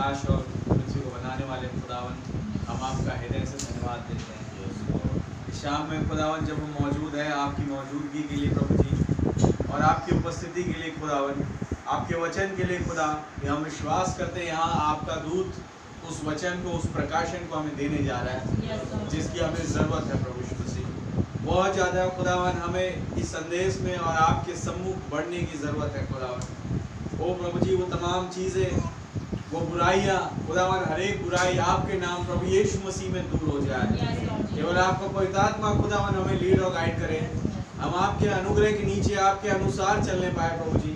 आकाश और पृथ्वी को बनाने वाले खुदावन, हम आपका हृदय से धन्यवाद देते हैं। इस शाम में खुदावन जब हम मौजूद हैं आपकी मौजूदगी के लिए प्रभु जी, और आपकी उपस्थिति के लिए खुदावन, आपके वचन के लिए खुदा, हम विश्वास करते हैं यहाँ आपका दूत उस वचन को, उस प्रकाशन को हमें देने जा रहा है जिसकी हमें ज़रूरत है प्रभु यीशु मसीह। बहुत ज़्यादा खुदावन हमें इस संदेश में और आपके सम्मुख बढ़ने की ज़रूरत है खुदावन। ओ प्रभु जी, वो तमाम चीज़ें, वो बुराइयाँ खुदावन, हर एक बुराई आपके नाम प्रभु यीशु मसीह में दूर हो जाए। केवल आपका पवित्र आत्मा खुदावन हमें लीड और गाइड करे, हम आपके अनुग्रह के नीचे आपके अनुसार चलने पाए प्रभु जी।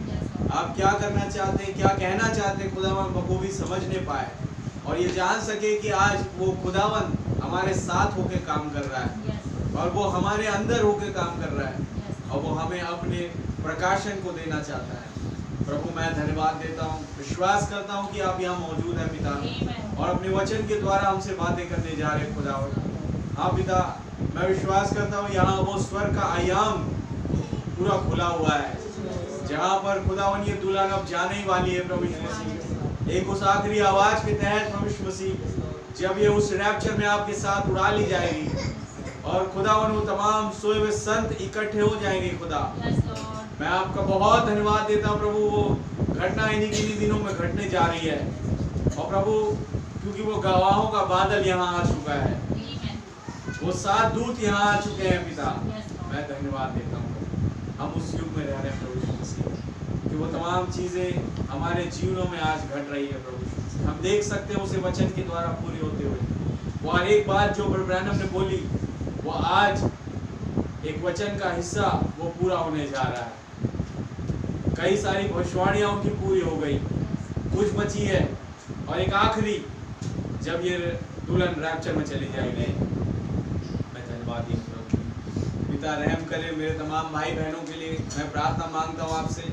आप क्या करना चाहते हैं, क्या कहना चाहते हैं खुदावन, बखूबी समझने पाए और ये जान सके कि आज वो खुदावन हमारे साथ होके काम कर रहा है और वो हमारे अंदर होके काम कर रहा है और वो हमें अपने प्रकाशन को देना चाहता है। प्रभु मैं धन्यवाद देता हूँ, विश्वास करता हूँ कि आप यहाँ मौजूद हैं पिता, और अपने वचन के द्वारा हमसे बातें करने जा रहे हैं खुदावन। हाँ पिता, मैं विश्वास करता हूँ यहाँ वो स्वर का आयाम पूरा खुला हुआ है जहाँ पर खुदावन ये दुल्हन अब जाने ही वाली है प्रभु यीशु मसीह। एक उस आखिरी आवाज के तहत प्रभु यीशु मसीह, जब ये उस रैप्चर में आपके साथ उड़ा ली जाएगी और खुदावन वो तमाम सोए हुए संत इकट्ठे हो जाएंगे खुदा। मैं आपका बहुत धन्यवाद देता हूँ प्रभु, वो घटना इन्हीं दिनों में घटने जा रही है और प्रभु क्योंकि वो गवाहों का बादल यहाँ आ चुका है, वो 7 दूत यहाँ आ चुके हैं पिता। मैं धन्यवाद देता हूँ हम उस युग में रह रहे हैं प्रभु यीशु मसीह कि वो तमाम चीज़ें हमारे जीवनों में आज घट रही है प्रभु। हम देख सकते हैं उसे वचन के द्वारा पूरी होते हुए। वो हर एक बात जो ब्रदर ब्रैनम ने बोली वो आज एक वचन का हिस्सा वो पूरा होने जा रहा है। कई सारी भविष्यवाणियाँ उनकी पूरी हो गई, कुछ बची है और एक आखिरी जब ये दुल्हन रैप्चर में चली जाएगी। मैं धन्यवाद दी प्रभु पिता, रहम करे मेरे तमाम भाई बहनों के लिए। मैं प्रार्थना मांगता हूँ आपसे,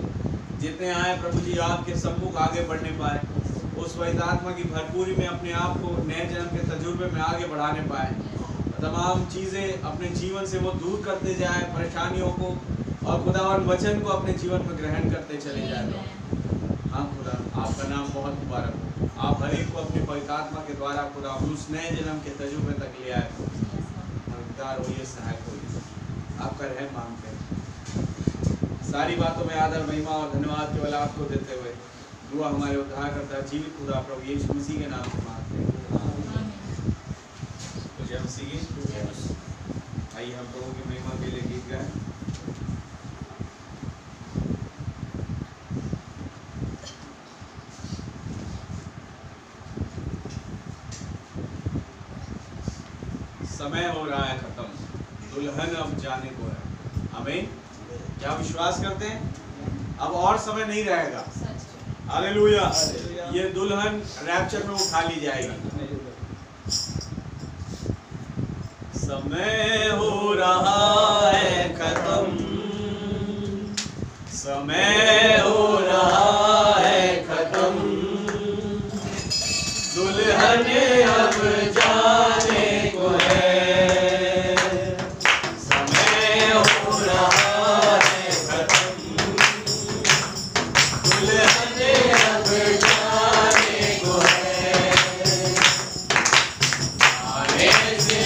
जितने आए प्रभु जी आपके सम्मुख आगे बढ़ने पाए, उस पवित्र आत्मा की भरपूरी में अपने आप को नए जन्म के तजुर्बे में आगे बढ़ाने पाए, तमाम चीज़ें अपने जीवन से वो दूर करते जाए, परेशानियों को, और खुदावन वचन को अपने जीवन में ग्रहण करते चले जाए। हाँ खुदा, आपका नाम बहुत मुबारक हो। आप हर एक को अपने पवित्र आत्मा के द्वारा खुदा उस नए जन्म के तजुर्बे तक ले आए। मददगार होइए, सहायक होइए, आपका रहम मांगते हैं। सारी बातों में आदर, महिमा और धन्यवाद केवल आपको देते हुए दुआ हमारे उद्धारकर्ता जीवित खुदा प्रभु यीशु मसीह के नाम से मांगते हैं। जय मसीह। आइए हम प्रभु की महिमा के लिए गीत गाएं। समय हो रहा है खत्म, दुल्हन अब जाने को है। आमीन। क्या विश्वास करते हैं? अब और समय नहीं रहेगा। हालेलुया। ये दुल्हन रैप्चर में उठा ली जाएगी। समय हो रहा है खत्म, समय हो रहा है खत्म, दुल्हन अब जाने को है। समय हो रहा है खत्म, दुल्हन अब जाने को है। आने से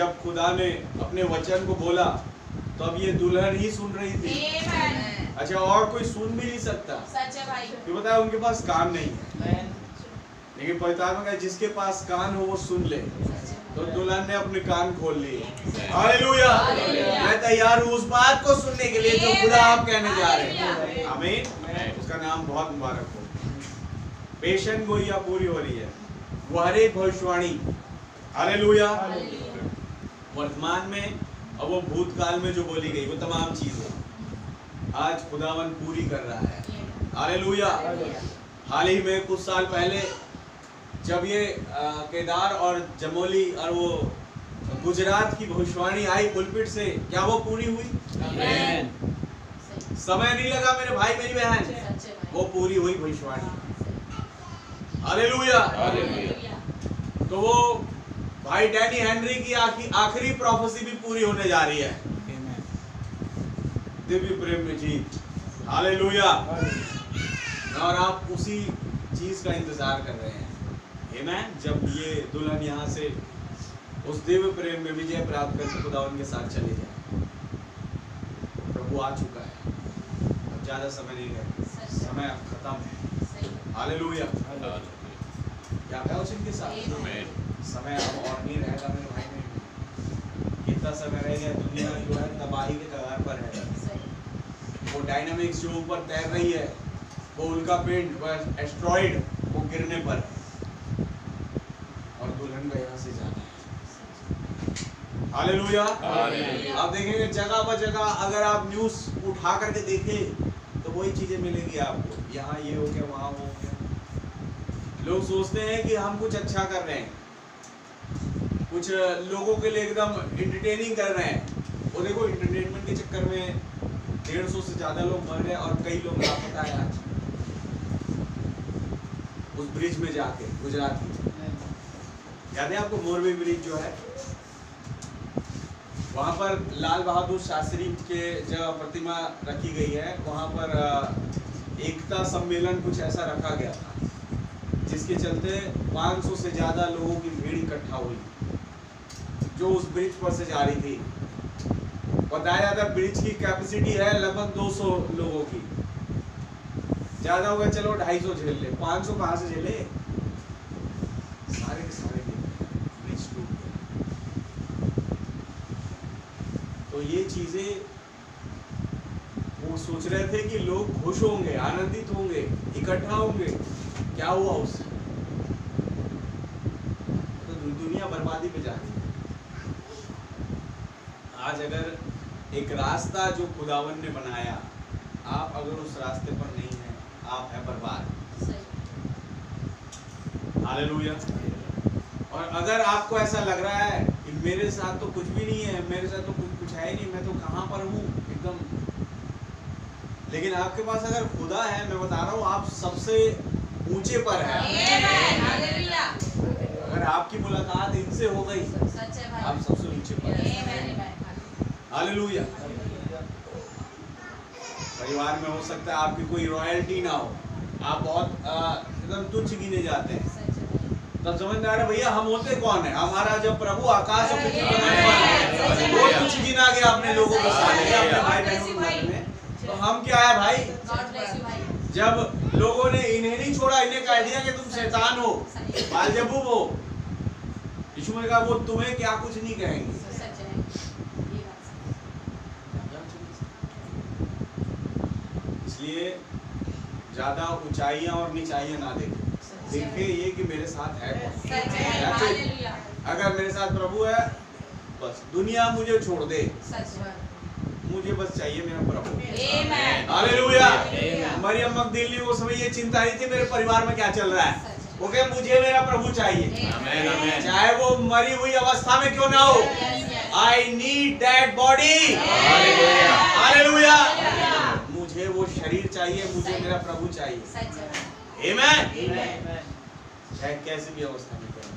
जब खुदा ने अपने वचन को बोला तो अब ये दुल्हन ही सुन रही थी। अच्छा, और कोई सुन भी नहीं सकता। सच है भाई। क्यों? बताया उनके पास कान नहीं है, लेकिन पवित्र आत्मा का जिसके पास कान हो वो सुन ले। तो दुल्हन ने अपने कान खोल लिए। हालेलुया। मैं तैयार हूँ उस बात को सुनने के लिए जो खुदा आप कहने जा रहे हैं। आमीन। उसका नाम बहुत मुबारक हो। पेशन गोइया पूरी हो रही है, वो हर एक भविष्यवाणी, हालेलुया, वर्तमान में और वो भूतकाल में जो बोली गई वो तमाम चीजें आज खुदावन पूरी कर रहा है। हालेलुया। हाल ही में कुछ साल पहले जब ये केदार और जमोली और वो गुजरात की भविष्यवाणी आई पुलपिट से, क्या वो पूरी हुई? समय नहीं लगा मेरे भाई मेरी बहन, वो पूरी हुई भविष्यवाणी। हालेलुया। तो वो भाई डैनी हेनरी की आखिरी प्रोफेसी भी पूरी होने जा रही है, दिव्य प्रेम में जी। हालेलुया। और आप उसी चीज का इंतजार कर रहे हैं, आमीन। जब ये दुल्हन यहाँ से उस दिव्य प्रेम में विजय प्राप्त करके खुदा उनके साथ चले जाए। प्रभु आ चुका है, अब ज्यादा समय नहीं है, समय अब खत्म है। हालेलुया। क्या कहा उनके साथ? समय अब और नहीं रहेगा मेरे भाई में। कितना समय रह गया? दुनिया जो है तबाही के कगार पर है। वो डायनामिक्स जो ऊपर तैर रही है, वो उल्का पिंड, वो एस्ट्रॉइड, वो गिरने पर और दुल्हन का यहाँ से जाना है। हालेलुया। आप देखेंगे जगह पर जगह, अगर आप न्यूज़ उठा करके देखें तो वही चीजें मिलेंगी आपको। यहाँ ये हो गया, वहाँ हो गया। लोग सोचते हैं कि हम कुछ अच्छा कर रहे हैं, कुछ लोगों के लिए एकदम एंटरटेनिंग कर रहे हैं। वो देखो, एंटरटेनमेंट के चक्कर में 150 से ज्यादा लोग मर गए और कई लोग लापता है आज उस ब्रिज में जाके, गुजरात में। याद है आपको मोरबी ब्रिज जो है, वहां पर लाल बहादुर शास्त्री के जगह प्रतिमा रखी गई है। वहां पर एकता सम्मेलन कुछ ऐसा रखा गया था, जिसके चलते 500 से ज्यादा लोगों की भीड़ इकट्ठा हुई जो उस ब्रिज पर से जा रही थी। बताया जाता है ब्रिज की कैपेसिटी है लगभग 200 लोगों की। ज्यादा होगा चलो 250 झेल ले, 500 कहाँ से झेले? सारे के सारे ब्रिज टूट गए। तो ये चीजें वो सोच रहे थे कि लोग खुश होंगे, आनंदित होंगे, इकट्ठा होंगे। क्या हुआ उससे? तो दुनिया बर्बादी पे जा रही है। आज अगर एक रास्ता जो खुदावन ने बनाया, आप अगर उस रास्ते पर नहीं हैं, आप है बर्बाद। हालेलुया। और अगर आपको ऐसा लग रहा है कि मेरे साथ तो कुछ भी नहीं है, मेरे साथ तो कुछ है ही नहीं, मैं तो कहाँ पर हूँ एकदम, लेकिन आपके पास अगर खुदा है, मैं बता रहा हूँ आप सबसे ऊंचे पर है। अगर आपकी मुलाकात इनसे हो गई, आप सबसे ऊंचे पर हैं। हालेलुया। परिवार में हो सकता है आपकी कोई रॉयल्टी ना हो, आप बहुत एकदम तुच्छ गिने जाते हैं, तब समझ में आ रहा है भैया हम होते कौन है? हमारा जब प्रभु आकाश और पृथ्वी बनाने वाला है, वो तुच्छ गिना गया अपने लोगों के साथ, अपने भाई बहनों में। तो हम क्या है भाई? जब लोगों ने इन्हें नहीं छोड़ा, इन्हें कह दिया कि तुम शैतान हो, बालजबूब हो, यीशु ने कहा वो तुम्हें क्या कुछ नहीं कहेंगे। इसलिए ज्यादा ऊंचाइयां और निचाइयां ना देखें, देखिए ये कि मेरे साथ है कौन। अगर मेरे साथ प्रभु है, बस दुनिया मुझे छोड़ दे, मुझे बस चाहिए मेरा प्रभु। हालेलुया। मरियम मगदलीनी वो समय ये चिंता नहीं थी मेरे परिवार में क्या चल रहा है, वो कहे मुझे मेरा प्रभु चाहिए, चाहे वो मरी हुई अवस्था में क्यों ना हो। I need that body. Hallelujah. मुझे वो शरीर चाहिए, मुझे मेरा प्रभु चाहिए। आमीन। चाहे कैसी भी अवस्था में करें,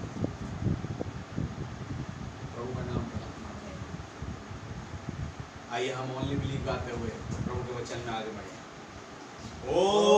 प्रभु का नाम। आइए हम ओनली बिलीव गाते हुए प्रभु के वचन में आगे बढ़े। ओनली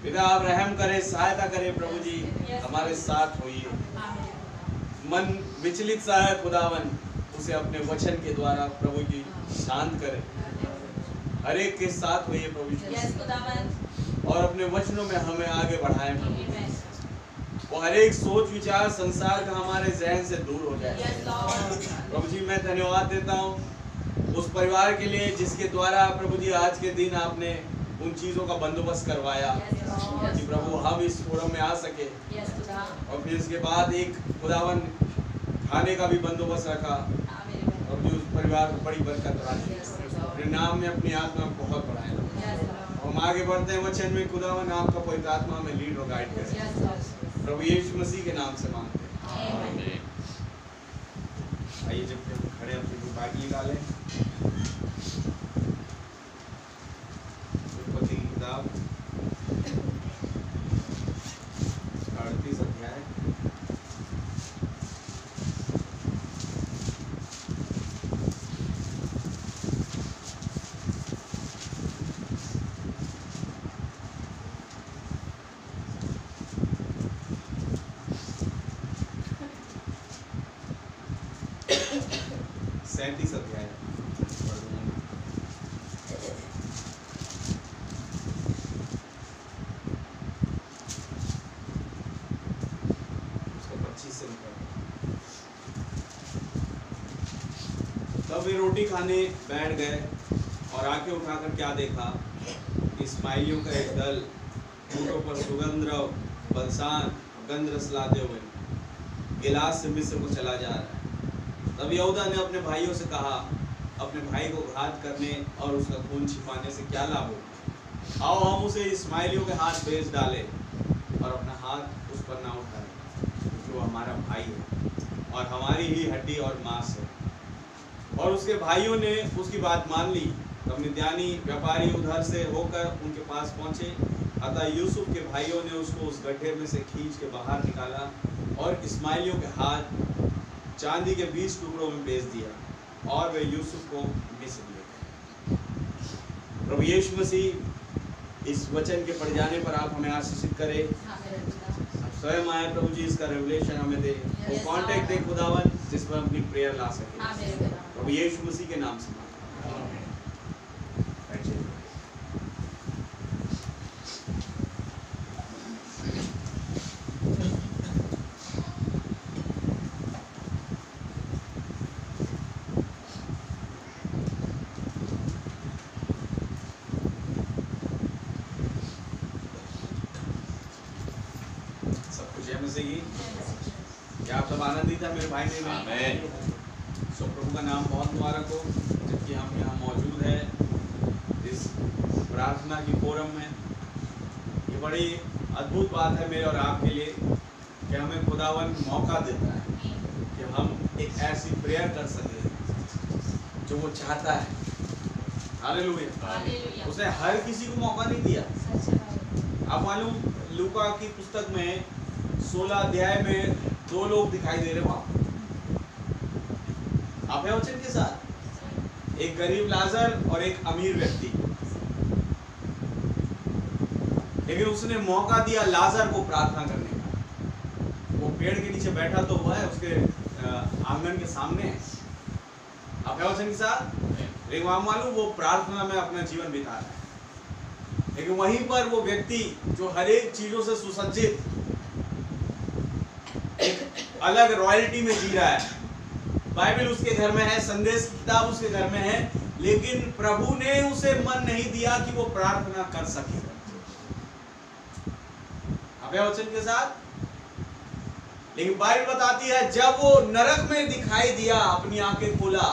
पिता आप रहम करें, सहायता करें प्रभु जी, हमारे साथ होइए। मन विचलित सा है खुदावन, उसे अपने वचन के द्वारा प्रभु जी शांत करें। हर एक के साथ होइए प्रभु जी, और अपने वचनों में हमें आगे बढ़ाएं प्रभु। वो हर एक सोच विचार संसार का हमारे जहन से दूर हो जाए प्रभु जी। मैं धन्यवाद देता हूँ उस परिवार के लिए जिसके द्वारा प्रभु जी आज के दिन आपने उन चीज़ों का बंदोबस्त करवाया कि प्रभु हम इस फोरम में आ सके, और फिर इसके बाद एक खुदावन खाने का भी बंदोबस्त रखा, और जो उस परिवार को बड़ी बरकत रही। अपने नाम में अपनी आत्मा बहुत बढ़ाए। हम आगे बढ़ते हैं वचन में, खुदावन आपका पवित्र आत्मा में लीड और गाइड करे प्रभु यीशु मसीह के नाम से मांगते हैं। आइए जब हम खड़े अपनी बाइक निकालें, उत्पत्ति की किताब 38 अध्याय 37 अध्याय उसका 25 से तब वे रोटी खाने बैठ गए और आंखें उठाकर क्या देखा, इस्माइलियों का एक दल ऊँटों पर सुगंध बलसान गंध रस लाते हुए गिलास से मिस्र को चला जा रहा है। तब यहूदा ने अपने भाइयों से कहा, अपने भाई को घात करने और उसका खून छिपाने से क्या लाभ हो? आओ हम उसे इस्माइलियों के हाथ बेच डाले और अपना हाथ उस पर ना उठाए, क्योंकि वो हमारा भाई है और हमारी ही हड्डी और मांस है। और उसके भाइयों ने उसकी बात मान ली। तब मिद्यानी व्यापारी उधर से होकर उनके पास पहुंचे। अतः यूसुफ के भाइयों ने उसको उस गड्ढे में से खींच के बाहर निकाला और इस्माइलियों के हाथ चांदी के 20 टुकड़ों में बेच दिया, और वे यूसुफ को मिस्र ले गए। प्रभु यीशु मसीह इस वचन के पढ़ जाने पर आप हमें आशीषित करें। स्वयं आए प्रभु जी, इसका रेवलेशन हमें दे, वो कांटेक्ट दे खुदावन जिस पर हम अपनी प्रेयर ला सके। प्रभु यीशु मसीह के नाम से क्या आप सब आनंदित है मेरे भाई में? सो प्रभु का नाम बहुत मुबारक हो, जबकि हम यहाँ मौजूद है इस प्रार्थना की फोरम में। ये बड़ी अद्भुत बात है मेरे और आपके लिए कि हमें खुदावन मौका देता है कि हम एक ऐसी प्रेयर कर सके जो वो चाहता है। हालेलुया। उसने हर किसी को मौका नहीं दिया। आप मालूम लूका की पुस्तक में 16 अध्याय में 2 लोग दिखाई दे रहे वहां। आप है वचन के साथ, एक गरीब लाजर और एक अमीर व्यक्ति। लेकिन उसने मौका दिया लाजर को प्रार्थना करने का। वो पेड़ के नीचे बैठा तो हुआ है, उसके आंगन के सामने है। आप है वचन के साथ, लेकिन वहां मालूम वो प्रार्थना में अपना जीवन बिता रहा है। लेकिन वहीं पर वो व्यक्ति जो हर एक चीजों से सुसज्जित एक अलग रॉयल्टी में जी रहा है, बाइबल उसके घर में है, संदेश की किताब उसके घर में है, लेकिन प्रभु ने उसे मन नहीं दिया कि वो प्रार्थना कर सके। अब वचन के साथ, लेकिन बाइबल बताती है जब वो नरक में दिखाई दिया, अपनी आंखें खोला,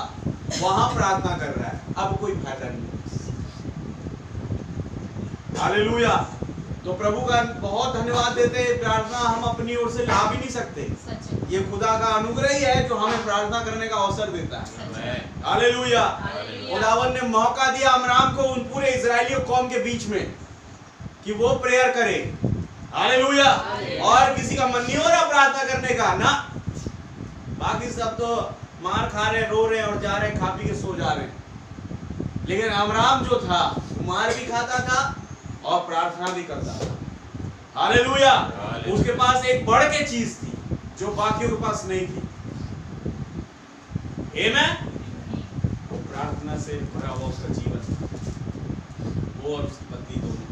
वहां प्रार्थना कर रहा है। अब कोई फायदा नहीं। हालेलुया। तो प्रभु का बहुत धन्यवाद देते हैं। प्रार्थना हम अपनी ओर से ला भी नहीं सकते, ये खुदा का अनुग्रह ही है जो हमें प्रार्थना करने का अवसर देता है। हालेलुया। खुदावन ने मौका दिया अमराम को उन पूरे इजरायली कौम के बीच में कि वो प्रेयर करे। हालेलुया। और किसी का मन नहीं हो रहा प्रार्थना करने का ना, बाकी सब तो मार खा रहे, रो रहे और जा रहे, खा पी के सो जा रहे। लेकिन अमराम जो था मार भी खाता था और प्रार्थना भी करता था। हालेलुया। उसके पास एक बढ़ के चीज थी जो बाकियों के पास नहीं थी। आमीन। वो प्रार्थना से भरा हुआ उसका जीवन, वो और उसकी पत्नी दोनों।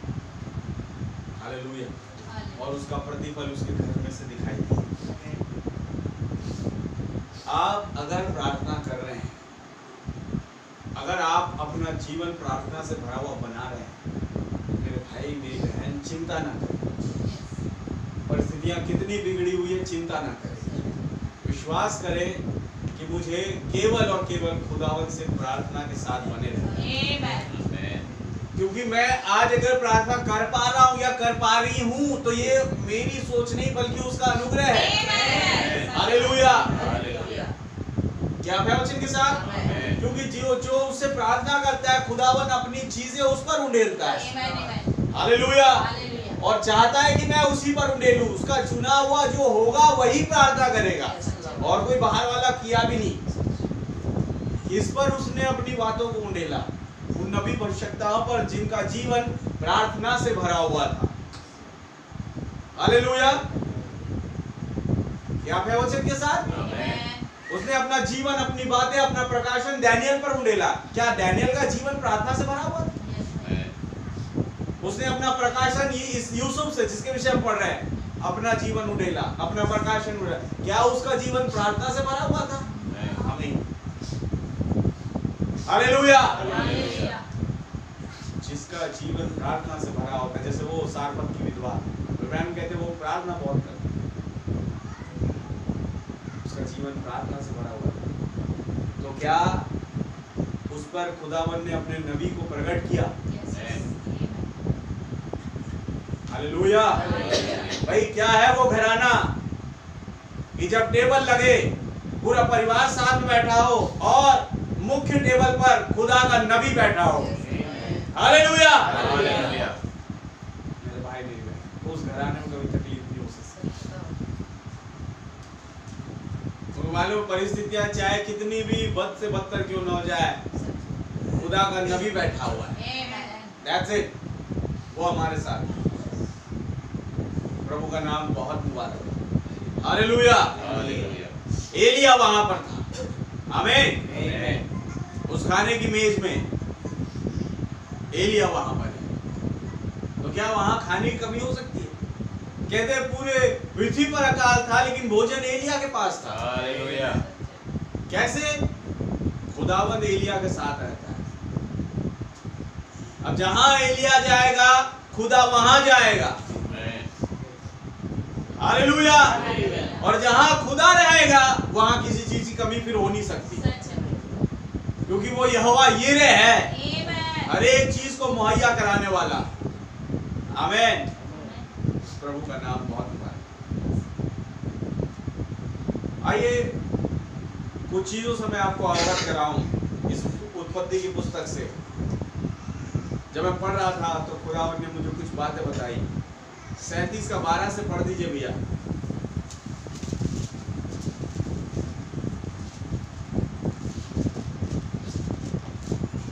हालेलुया। और उसका प्रतिफल उसके घर में से दिखाई दिया। आप अगर प्रार्थना कर रहे हैं, अगर आप अपना जीवन प्रार्थना से भरा हुआ बना रहे हैं, मेरे भाई मेरी बहन, चिंता ना करें। परिस्थितियां कितनी बिगड़ी हुई है, चिंता ना करें। विश्वास करें कि मुझे केवल और केवल खुदावंत से प्रार्थना के साथ बने रहना। क्योंकि मैं आज अगर प्रार्थना कर पा रहा हूँ या कर पा रही हूँ तो ये मेरी सोच नहीं बल्कि उसका अनुग्रह है। हालेलुया। क्या है वचन के साथ? क्योंकि जो उससे प्रार्थना करता है, खुदावन अपनी चीजें उस पर उंडेलता है। हालेलुया। और चाहता है कि मैं उसी पर उंडेलूं। उसका चुना हुआ जो होगा वही प्रार्थना करेगा, और कोई बाहर वाला किया भी नहीं। इस पर उसने अपनी बातों को उंडेला, उन नबी भविष्यवक्ताओं पर जिनका जीवन प्रार्थना से भरा हुआ था। हालेलुया। क्या है वचन के साथ? उसने अपना जीवन, अपनी बातें, अपना प्रकाशन दानियल पर उंडेला। क्या दानियल का जीवन प्रार्थना से भरा हुआ था? उसने अपना प्रकाशन इस यूसुफ से, जिसके विषय में पढ़ रहे हैं, अपना जीवन उंडेला, अपना प्रकाशन उंडेला। क्या उसका जीवन प्रार्थना से भरा हुआ था? नहीं। हालेलुया। जिसका जीवन प्रार्थना से भरा होता है, जैसे वो सारपत की विधवा, इब्राहिम कहते वो प्रार्थना बहुत करती, उसका जीवन प्रार्थना से भरा हुआ था। तो क्या उस पर खुदावन ने अपने नबी को प्रकट किया? हालेलुया। भाई क्या है वो घराना कि जब टेबल लगे, पूरा परिवार साथ में बैठा हो और मुख्य टेबल पर खुदा का नबी बैठा हो। हालेलुया। मेरे भाई मेरी बहन, उस घराने में कभी तकलीफ नहीं हो सकती। तो मालूम परिस्थितियां चाहे कितनी भी बद से बदतर क्यों न हो जाए, खुदा का नबी बैठा हुआ है। That's it। वो हमारे साथ। प्रभु का नाम बहुत मुबारक। हालेलुया। एलिया वहां पर था। आमीन। उस खाने की मेज में एलिया वहां पर है। तो क्या वहां खाने की कमी हो सकती है? कहते हैं पूरे पृथ्वी पर अकाल था, लेकिन भोजन एलिया के पास था। हालेलुया। कैसे? खुदावंद एलिया के साथ रहता है। अब जहां एलिया जाएगा, खुदा वहां जाएगा। हालेलुया। और जहां खुदा रहेगा, वहां किसी चीज की कमी फिर हो नहीं सकती, क्योंकि वो यहोवा यिरे है, हर एक चीज को मुहैया कराने वाला। आमीन। प्रभु का नाम बहुत मुबारक। आइए कुछ चीजों से मैं आपको अवगत कराऊं इस उत्पत्ति की पुस्तक से। जब मैं पढ़ रहा था तो खुदावंद ने मुझे कुछ बातें बताई। 37 का 12 से पढ़ दीजिए भैया।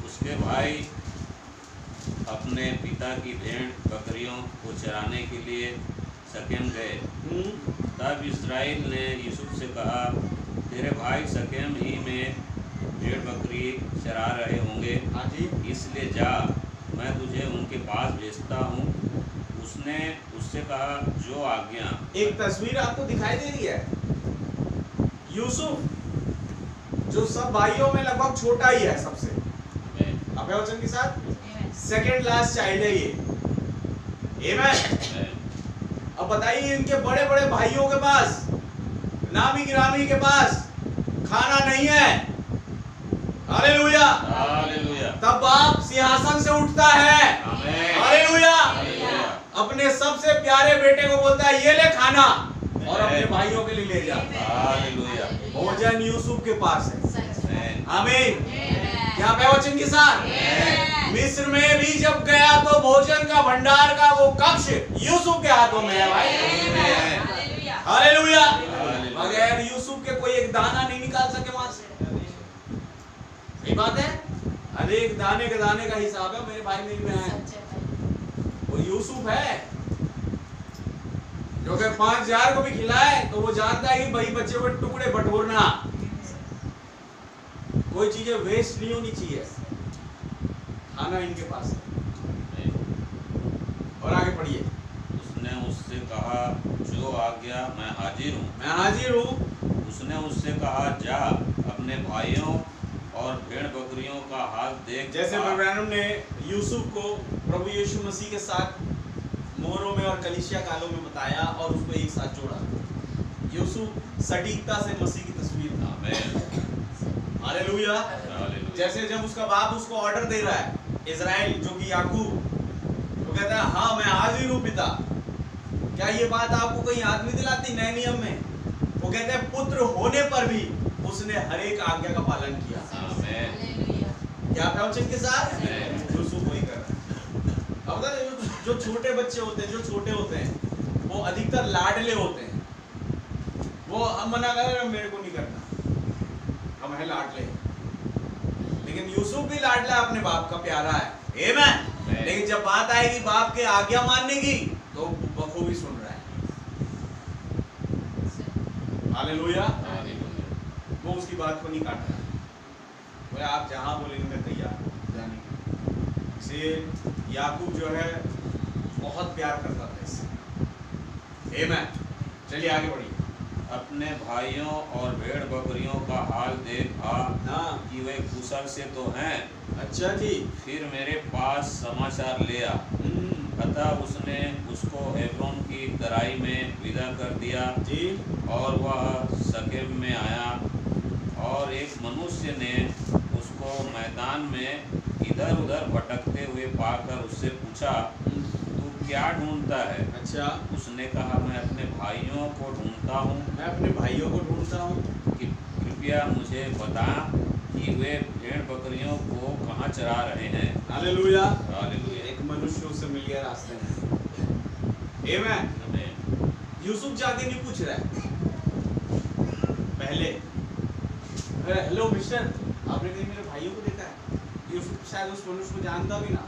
उसके भाई अपने पिता की भेड़ बकरियों को चराने के लिए शकेम गए। तब इस्राएल ने यूसुफ से कहा, तेरे भाई शकेम ही में भेड़ बकरी चरा रहे होंगे, इसलिए जा, मैं तुझे उनके पास भेजता हूँ। उसने उससे कहा, जो आज्ञा। एक तस्वीर आपको दिखाई दे रही है। यूसुफ जो सब भाइयों में लगभग छोटा ही है सबसे, अब वचन के साथ सेकंड लास्ट चाइल्ड है ये। आमीन। अब बताइए, इनके बड़े बड़े भाइयों के पास, नामी गिरामी के पास खाना नहीं है। हालेलुया। हालेलुया। तब बाप सिंहासन से उठता है। हालेलुया। अपने सबसे प्यारे बेटे को बोलता है, ये ले खाना, और अपने भाइयों के लिए ले जा। हालेलुया। भोजन यूसुफ के पास है। आमीन। क्या वचन के साथ? मिस्र में भी जब गया तो भोजन का भंडार का वो कक्ष यूसुफ के हाथों में है भाई। हालेलुया। बगैर यूसुफ के कोई एक दाना नहीं निकाल सके वहां से। सही बात है। हर एक दाने के दाने का हिसाब है मेरे भाई मेरी बहन। वो यूसुफ है जो कि 5000 को भी खिलाए तो वो जानता है कि भाई बच्चे को टुकड़े बटोरना, कोई चीजें वेस्ट नहीं होनी चाहिए, खाना इनके पास है। और आगे पढ़िए। उसने उससे कहा, जो आज्ञा, मैं हाजिर हूँ। मैं हाजिर हूँ। उसने उससे कहा, जा अपने भाइयों और भेड़ बकरियों का हाल देख। जैसे ब्रैनम ने यूसुफ को प्रभु यीशु मसीह के साथ मोहरों में और कलीसिया कालों में बताया और उसको एक साथ जोड़ा। यूसुफ सटीकता से मसीह की तस्वीर था। हालेलुया। जैसे जब उसका बाप उसको ऑर्डर दे रहा है, इजराइल जो कि याकूब, वो कहता है हाँ मैं हाजिर हूँ पिता। क्या ये बात आपको कहीं याद नहीं दिलाती नए नियम में? वो कहते हैं पुत्र होने पर भी उसने हर एक आज्ञा का पालन किया। क्या प्रवचन के साथ यूसुफ वही कर रहा है। अब बता दे, जो छोटे बच्चे होते हैं, जो छोटे होते हैं, वो अधिकतर लाडले होते हैं। वो हम मना कर रहे हैं, मेरे को नहीं करना, हम है लाडले। लेकिन यूसुफ भी लाडला अपने बाप का प्यारा है। आमीन। लेकिन जब बात आएगी बाप के आज्ञा मानने की तो बखूबी सुन रहा है। हालेलुया। वो उसकी बात को नहीं काट रहा। बोले आप जहां बोलेंगे मैं तैयार हूं जाने के। इसे याकूब जो है बहुत प्यार करता था इससे। आमीन। चलिए आगे बढ़िए। अपने भाइयों और भेड़ बकरियों का हाल देखा कि वे कुशल से तो हैं। अच्छा जी। फिर मेरे पास समाचार ले आ। अतः उसने उसको हेब्रोन की तराई में विदा कर दिया जी। और वह शकेम में आया। और एक मनुष्य ने उसको मैदान में इधर उधर भटकते हुए पाकर उससे पूछा, तू क्या ढूंढता है? अच्छा। उसने कहा, मैं अपने भाइयों को ढूंढता हूँ। मैं अपने भाइयों को ढूंढता हूँ। कि कृपया मुझे बता कि वे भेड़ बकरियों को कहाँ चरा रहे हैं। हालेलुया। हालेलुया। एक मनुष्य उससे मिल गया रास्ते में। आमीन। यूसुफ जाके नहीं पूछ रहा है पहले, हेलो मिस्टर, आपने कहीं मेरे भाइयों को देखा है? यूसुफ शायद उस मनुष्य को जानता भी ना,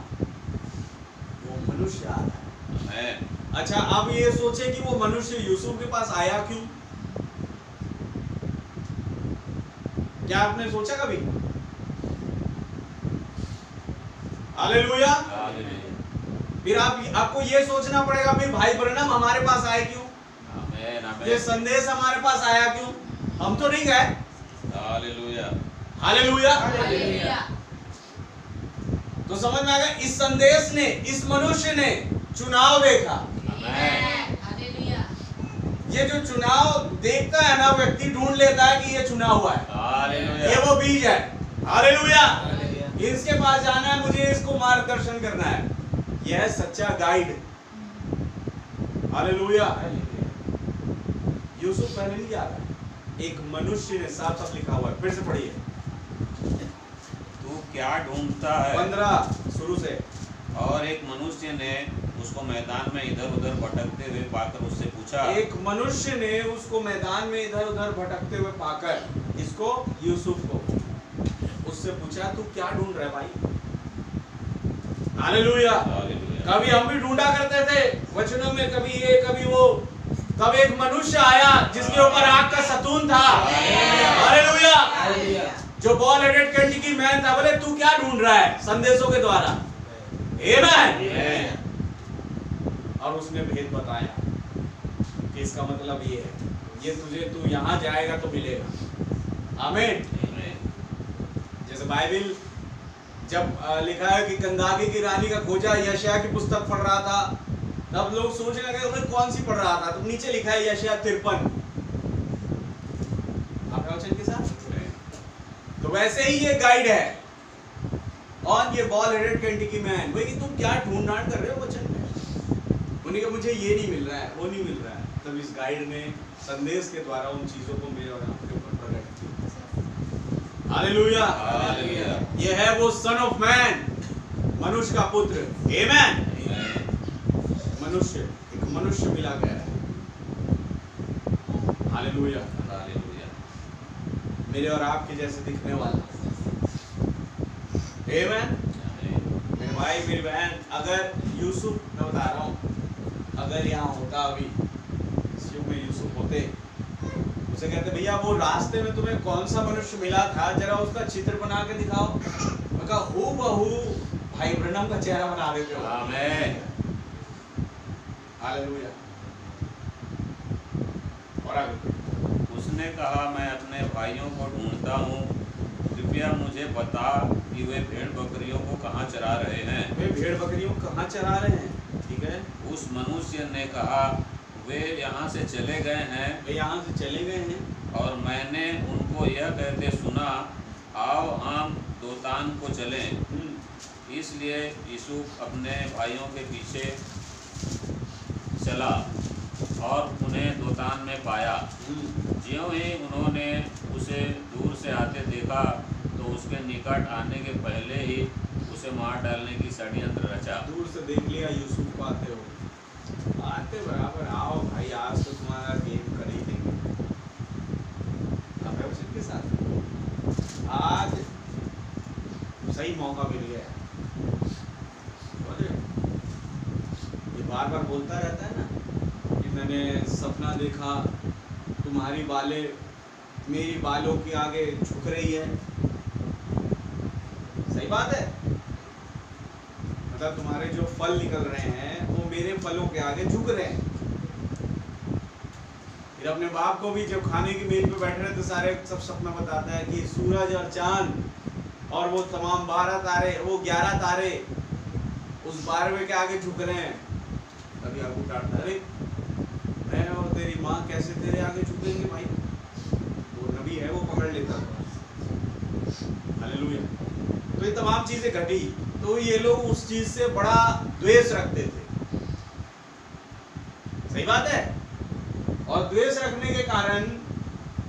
वो मनुष्य आ रहा है। अच्छा, अब ये सोचे कि वो मनुष्य यूसुफ के पास आया क्यों? क्या आपने सोचा कभी? हालेलुया। फिर आपको ये सोचना पड़ेगा, फिर भाई ब्रैनम हमारे पास आए क्यों? ये संदेश हमारे पास आया क्यों? हम तो नहीं गए। हालेलुया। हालेलुया। तो समझ में आ गया, इस संदेश ने, इस मनुष्य ने चुनाव देखा। ये जो चुनाव देखता है ना, व्यक्ति ढूंढ लेता है कि ये चुना हुआ है। हालेलुया। ये वो बीज है। हालेलुया। इसके पास जाना है, मुझे इसको मार्गदर्शन करना है। यह है सच्चा गाइड। हालेलुया। यूसुफ पहले नहीं जा रहा, एक मनुष्य ने साफ साफ लिखा हुआ है। फिर से पढ़िए। तू क्या ढूंढता है? 15 शुरू से। और एक मनुष्य ने उसको मैदान में इधर उधर भटकते हुए पाकर उससे पूछा। एक मनुष्य ने उसको मैदान में इधर उधर भटकते हुए पाकर, इसको यूसुफ को, उससे पूछा, तू क्या ढूंढ रहा है भाई? हालेलुया। कभी हम भी ढूंढा करते थे वचनों में, कभी ये कभी वो। तब एक मनुष्य आया जिसके ऊपर आग का सतून था। हालेलुया। जो बॉल हेडेड कैंटिकी मैन था। बोले तू क्या ढूंढ रहा है? संदेशों के द्वारा। आमीन। और उसने भेद बताया कि इसका मतलब ये है, ये तुझे, तू यहां जाएगा तो मिलेगा। आमीन। जैसे बाइबल जब लिखा है कि कंदाकी की रानी का खोजा, यशायाह की पुस्तक पढ़ रहा था, तब लोग सोचने लगे कौन सी पढ़ रहा था? तो नीचे लिखा है यशायाह 53। आप वचन के साथ। तो वैसे ही ये गाइड है ऑन ये बॉल हेडेड कैंटिकी मैन। भाई तुम क्या ढूंढ ढांड कर रहे हो वचन में? उन्होंने कहा मुझे ये नहीं मिल रहा है, वो नहीं मिल रहा है। तब इस गाइड ने संदेश के द्वारा उन चीजों को मेरे और आपके ऊपर प्रकट किया। हालेलुया। ये है वो सन ऑफ मैन, मनुष्य का पुत्र। आमीन। मनुष्य, एक मनुष्य मिला गया है। हालेलुया। मेरे और आपके जैसे दिखने वाला। आमीन। मेरे भाई मेरी बहन, अगर यूसुफ मैं बता रहा हूँ, अगर यहाँ होता अभी इस युग में यूसुफ होते, उसे कहते भैया वो रास्ते में तुम्हें कौन सा मनुष्य मिला था, जरा उसका चित्र बना के दिखाओ। मैं कहा हूबहू भाई ब्रनम का चेहरा बना देते हो। आमीन। हालेलुया। और आगे उसने कहा, मैं अपने भाइयों को ढूंढता हूँ, कृपया मुझे बता कि वे भेड़ बकरियों को कहाँ चरा रहे हैं। वे भेड़ बकरियों को कहाँ चरा रहे हैं? ठीक है। उस मनुष्य ने कहा, वे यहाँ से चले गए हैं, वे यहाँ से चले गए हैं और मैंने उनको यह कहते सुना, आओ हम दोतान को चलें। इसलिए यूसुफ अपने भाइयों के पीछे चला और उन्हें दोतान में पाया। ज्यों ही उन्होंने उसे दूर से आते देखा तो उसके निकट आने के पहले ही उसे मार डालने की षड्यंत्र रचा। दूर से देख लिया यूसुफ को आते हो, आते बराबर आओ भाई आज तो तुम्हारा गेम कर ही देंगे। अब के साथ आज सही मौका मिल गया। ये बार बार बोलता रहता है ना कि मैंने सपना देखा, तुम्हारी बालें मेरी बालों के आगे झुक रही है। सही बात है, मतलब तुम्हारे जो फल निकल रहे हैं वो मेरे फलों के आगे झुक रहे हैं। फिर अपने बाप को भी जब खाने की मेज पे बैठ रहे तो सारे सब सपना बताता है कि सूरज और चांद और वो तमाम 12 तारे, वो 11 तारे उस 12वें के आगे झुक रहे हैं। तभी आपको डांटता है, अरे मैं और तेरी माँ कैसे तेरे आगे झुकेंगे भाई। वो नबी है, वो पकड़ लेता था। हालेलुया। तो ये तमाम चीजें घटी, तो ये लोग उस चीज से बड़ा द्वेष रखते थे। सही बात है। और द्वेष रखने के कारण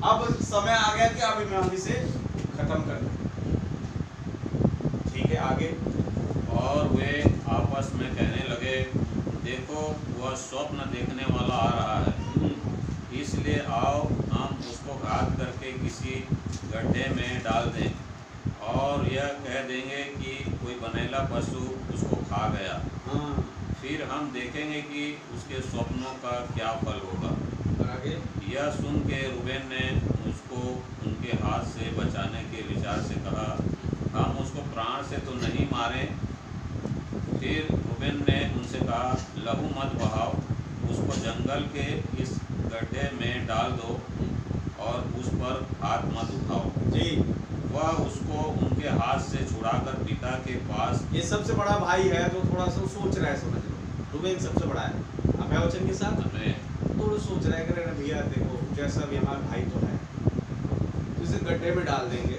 अब समय आ गया कि अब हम इसे खत्म कर दें। ठीक है, आगे। और वे आपस में कहने लगे, देखो वह स्वप्न देखने वाला आ रहा है, इसलिए आओ हम उसको घात करके किसी गड्ढे में डाल दें और यह कह देंगे कि कोई बनेला पशु उसको खा गया। फिर हम देखेंगे कि उसके स्वप्नों का क्या फल होगा। आगे। यह सुन के रूबेन ने उसको उनके हाथ से बचाने के विचार से कहा, हम उसको प्राण से तो नहीं मारें। फिर रूबेन ने उनसे कहा, लहू मत बहाओ, उसको जंगल के इस गड्ढे में डाल दो और उस पर हाथ मत उठाओ जी। वह उसको उनके हाथ से छुड़ाकर पिता के पास। ये सबसे बड़ा भाई है तो थोड़ा सा सोच रहा है, समझ लो रूबेन सबसे बड़ा है। अब है वचन के साथ थोड़ा सोच रहा है कि अरे भैया देखो जैसा भी हमारा भाई तो है, तो इसे गड्ढे में डाल देंगे,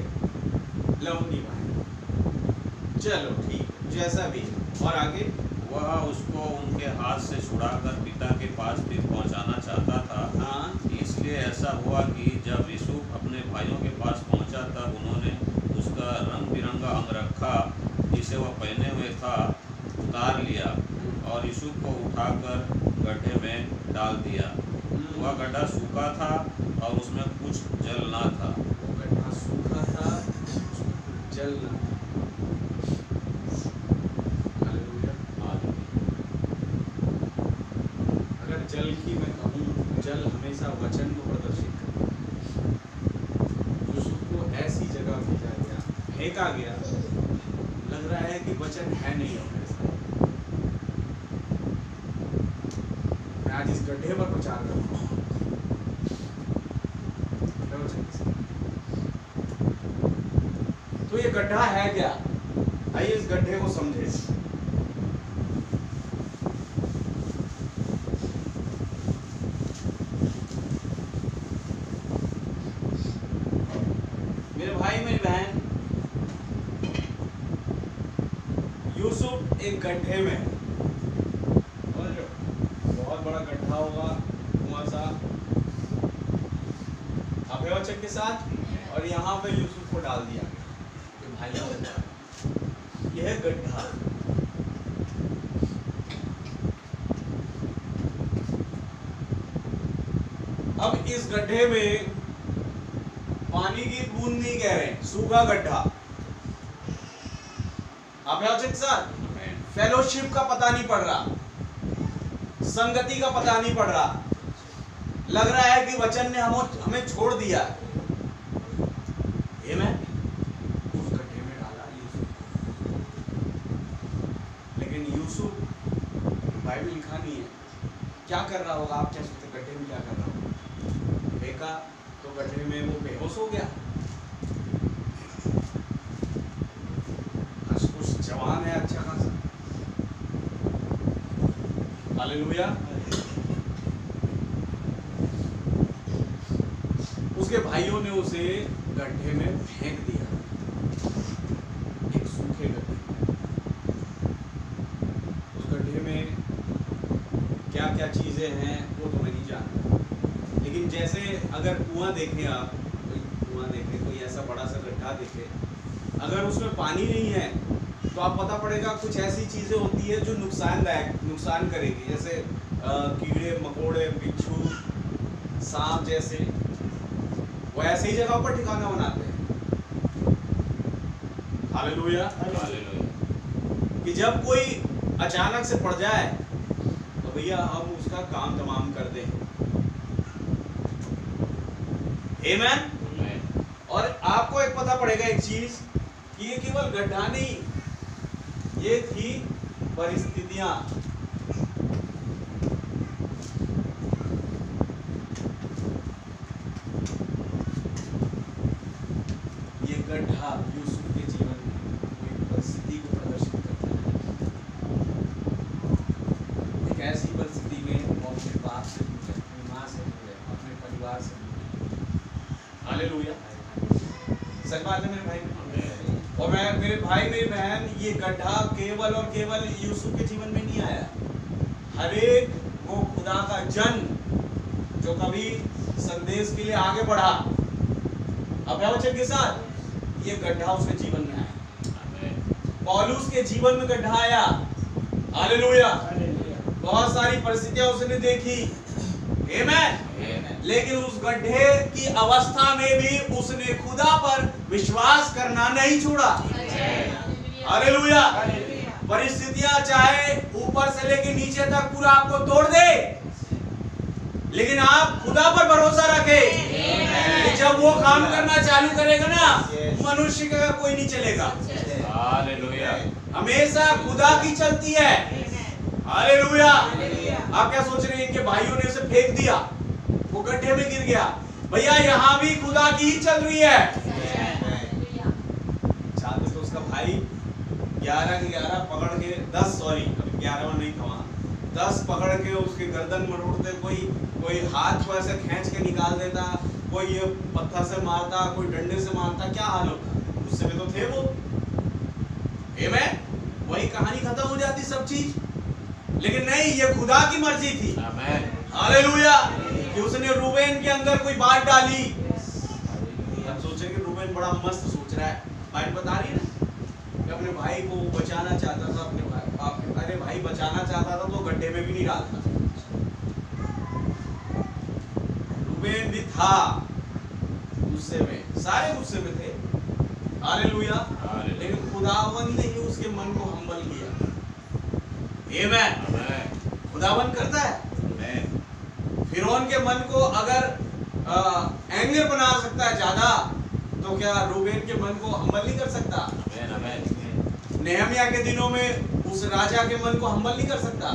लहू नहीं भाई, चलो ठीक जैसा भी। और आगे। वह उसको उनके हाथ से छुड़ाकर पिता के पास फिर पहुंचाना चाहता था। हाँ। इसलिए ऐसा हुआ कि जब यूसुफ अपने भाइयों के पास पहुंचा तब उन्होंने उसका रंग बिरंगा अंगरखा जिसे वह पहने हुए था उतार लिया और यूसुफ को उठाकर गड्ढे में डाल दिया। वह गड्ढा सूखा था और उसमें कुछ जल ना था। वो गड्ढा सूखा था, जल ना था। अगर जल की मैं कहूँ, जल हमेशा वचन को प्रदर्शित करता है। यूसुफ को ऐसी जगह भेजा गया, फेंका गया, लग रहा है कि वचन है नहीं हमारे साथ। मैं आज इस गड्ढे पर प्रचार कर रहा हूँ। तो ये गड्ढा है क्या? आइए इस गड्ढे को समझे। मेरे भाई मेरी बहन, यूसुफ एक गड्ढे में है, बहुत बड़ा गड्ढा होगा, कुआं सा, अभयवचन के साथ, और यहाँ पे यूसुफ को डाल दिया गया। ये भाई का गड्ढा, यह गड्ढा अब इस गड्ढे में पानी की बूंद नहीं कह रहे, सूखा गड्ढा। अभयवचन के साथ फेलोशिप का पता नहीं पड़ रहा, संगति का पता नहीं पड़ रहा, लग रहा है कि वचन ने हमें छोड़ दिया। आमीन। उस गड्ढे में डाला यूसुफ, लेकिन यूसुफ बाइबल लिखा नहीं है क्या कर रहा होगा। आप क्या सोचते, गड्ढे में क्या कर रहा होगा? फेंका तो गड्ढे में वो बेहोश हो गया। कुछ जवान है अच्छा खासा, हालेलुया। उसके भाइयों ने उसे गड्ढे में फेंक दिया, एक सूखे गड्ढे। उस गड्ढे में क्या क्या चीजें हैं वो तो मैं नहीं जानता, लेकिन जैसे अगर कुआं देखें, आप कोई कुआं देखें, कोई ऐसा बड़ा सा गड्ढा देखें, अगर उसमें पानी नहीं है तो आप पता पड़ेगा कुछ ऐसी चीजें होती है जो नुकसान करेगी, जैसे कीड़े मकोड़े, बिच्छू, सांप जैसे, वो ऐसी ही जगह पर ठिकाना बनाते हैं। हालेलुया। कि जब कोई अचानक से पड़ जाए तो भैया हम उसका काम तमाम कर दें। आमीन। और आपको एक पता पड़ेगा एक चीज कि ये केवल गड्ढा नहीं, ये थी परिस्थितियां। ये गड्ढा यूसुफ के जीवन में कोई परिस्थिति को प्रदर्शित करता है। एक ऐसी परिस्थिति में वो अपने बाप से दूर है, अपनी माँ से दूर है, अपने परिवार से दूर है। हालेलुया। सच बात है मेरे भाई। और मेरे भाई मेरी बहन, ये गड्ढा केवल और केवल यूसुफ के जीवन में नहीं आया। हर एक वो खुदा का जन जो कभी संदेश के लिए आगे बढ़ा, अब वचन के साथ, ये गड्ढा उसके जीवन में आया। पौलुस के जीवन में गड्ढा आया। हालेलुया। बहुत सारी परिस्थितियां उसने देखी। आमीन। लेकिन उस गड्ढे की अवस्था में भी उसने खुदा पर विश्वास करना नहीं छोड़ा। हालेलुया। परिस्थितियां चाहे ऊपर से लेके नीचे तक पूरा आपको तोड़ दे, लेकिन आप खुदा पर भरोसा रखें। जब वो काम करना चालू करेगा ना, मनुष्य का कोई नहीं चलेगा। हालेलुया। हमेशा खुदा की चलती है। हालेलुया। आप क्या सोच रहे हैं, इनके भाइयों ने उसे फेंक दिया, वो गड्ढे में गिर गया। भैया यहाँ भी खुदा की ही चल रही है। चाहते तो उसका भाई 11 के 11 पकड़ के 10 अभी 11वां नहीं था वहां, 10 पकड़ के उसके गर्दन मरोड़ते, कोई हाथ को ऐसे खींच के निकाल देता, कोई ये पत्थर से मारता, कोई डंडे से मारता, क्या हाल होता। उससे भी तो थे वो। आमीन। वही कहानी खत्म हो जाती सब चीज, लेकिन नहीं, ये खुदा की मर्जी थी। आमीन। हालेलुया। कि उसने रूबेन के अंदर कोई बात डाली। अब सोचेंगे रूबेन बड़ा मस्त सोच रहा है, बाइबल बता रही है ना कि अपने भाई को बचाना चाहता था, अपने भाई बचाना चाहता था तो गड्ढे में भी नहीं डालता। रूबेन भी था गुस्से में, सारे गुस्से में थे। हालेलुया। लेकिन खुदावन ने ही उसके मन को हम्बल किया। आमीन। खुदावन करता है। फिरौन के मन को अगर एंगर बना सकता है ज्यादा, तो क्या रूबेन के मन को हम्बल नहीं कर सकता? नेहमिया के दिनों में उस राजा के मन को हम्बल नहीं कर सकता।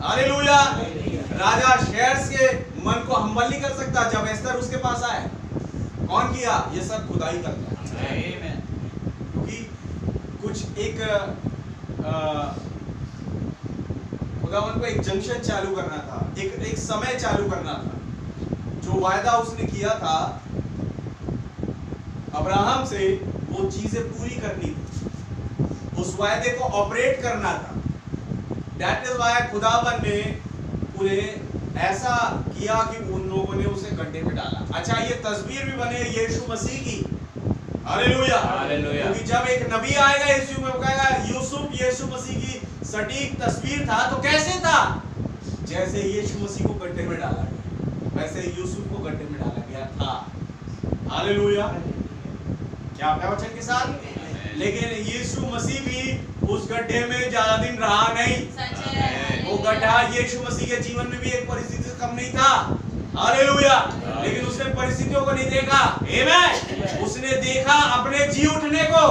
हालेलुया। राजा शेर्स के मन को हम्बल नहीं कर सकता। जब एस्तर उसके पास आए, कौन किया? ये सब खुदा ही करता है। क्योंकि कुछ एक खुदावन को एक जंक्शन चालू करना था, एक समय चालू करना था। जो वायदा उसने किया था अब्राहम से, वो चीजें पूरी करनी थी, उस वायदे को ऑपरेट करना था। दैट इज व्हाई खुदावन ने पूरे ऐसा किया कि उन लोगों ने उसे गड्ढे में डाला। अच्छा, ये तस्वीर भी बने यीशु मसीह की। हालेलुया। क्योंकि जब एक नबी आएगा यीशु में, वो कहेगा यूसुफ यीशु मसीह की सटीक तस्वीर था। तो कैसे था? जैसे यीशु मसीह को गड्ढे में डाला गया, वैसे यूसुफ को गड्ढे में डाला गया था। हालेलुया। क्या आपका वचन के साथ? लेकिन यीशु मसीह भी उस गड्ढे में ज्यादा दिन रहा नहीं। वो गड्ढा यीशु मसीह के जीवन में भी एक परिस्थिति से कम नहीं था। हालेलुया। लेकिन उसने परिस्थितियों को नहीं देखा। आमेन। उसने देखा अपने जी उठने को।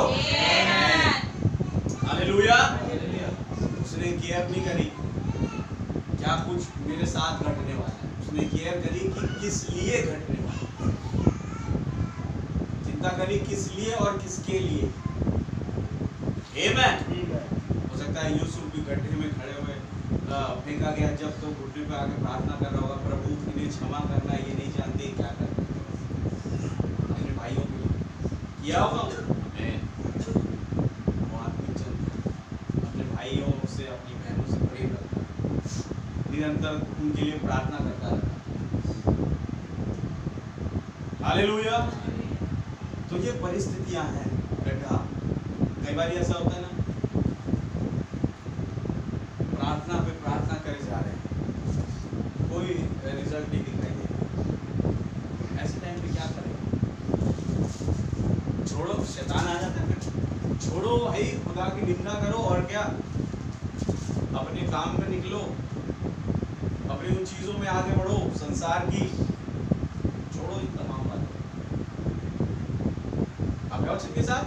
हालेलुया। उसने केयर नहीं करी क्या कुछ मेरे साथ घटने वाला है। उसने केयर करी कि किस लिए घटने वाला, चिंता करी किस लिए और किसके लिए। आमेन। हो सकता है यूसुफ भी गड्ढे में खड़े हुए फेंका गया, जब तो घुटने पे आके प्रार्थना कर रहा होगा, प्रभु इन्हें क्षमा करना, ये नहीं जानते क्या करना। अपने भाइयों के लिए किया होगा वो आत्मिक जन अपने भाइयों से अपनी बहनों से प्रेम रखता, निरंतर उनके लिए प्रार्थना करता रहता। हालेलुया। तो ये परिस्थितियां हैं गड्ढा। कई बार ऐसा होता है ना, प्रार्थना पे प्रार्थना करे जा रहे हैं, कोई रिजल्ट नहीं दिखाई दे रहा। ऐसे टाइम पे क्या करें? छोड़ो, शैतान आ जाता है। छोड़ो भाई, खुदा की निंदा करो और क्या, अपने काम में निकलो, अपनी उन चीजों में आगे बढ़ो संसार की। छोड़ो इन तमाम बातें। आप क्या के साथ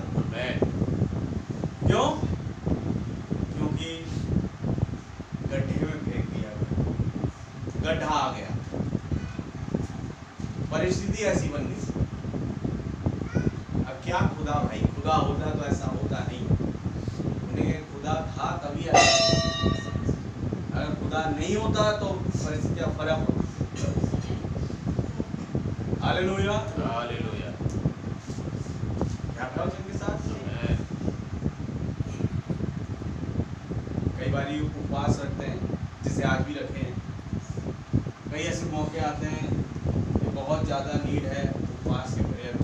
क्यों? क्योंकि गड्ढे में फेंक दिया, गड्ढा आ गया, परिस्थिति ऐसी बन गई। अब क्या खुदा भाई, खुदा होता तो ऐसा होता नहीं। उन्हें खुदा था तभी ऐसा, अगर खुदा नहीं होता तो परिस्थितियां फर्क होती। हालेलुया। हालेलुया। क्या कहो उनके साथ? कई बार उपवास रखते हैं, जिसे आज भी रखे हैं। कई ऐसे मौके आते हैं कि बहुत ज़्यादा नीड है उपवास के प्रेयर।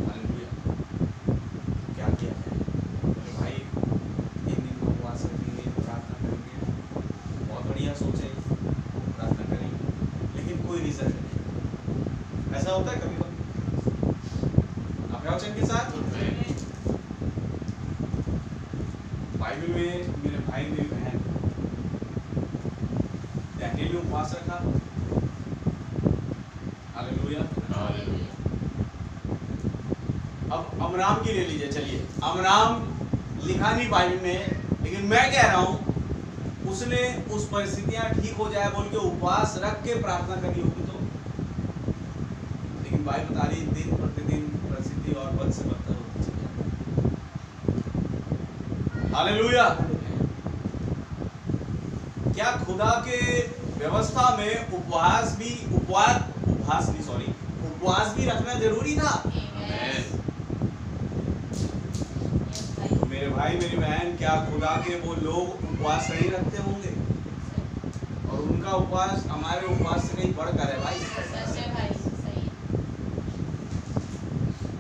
हालेलुया। क्या किया जाए? तो भाई 3 दिन का उपवास रखेंगे, प्रार्थना करेंगे, बहुत बढ़िया सोचे, प्रार्थना करेंगे, लेकिन कोई रिजल्ट नहीं। ऐसा होता है कभी कभी आप के साथ। बाइबल में मेरे भाई मेरी बहन डैनियल ने उपवास रखा। हालेलुया। अब अमराम की ले लीजिए। चलिए, अमराम लिखा नहीं बाइबल में, लेकिन मैं कह रहा हूं उसने उस परिस्थितियां ठीक हो जाए बोल के उपवास रख के प्रार्थना करी होगी तो, लेकिन बाइबल बता रही दिन प्रतिदिन परिस्थिति और बद से बदतर होती चली जाती। हालेलुया। क्या खुदा के व्यवस्था में उपवास भी रखना जरूरी था? मेरे भाई मेरी बहन, क्या खुदा के वो लोग उपवास नहीं रखते होंगे? और उनका उपवास हमारे उपवास से कहीं बढ़कर है भाई।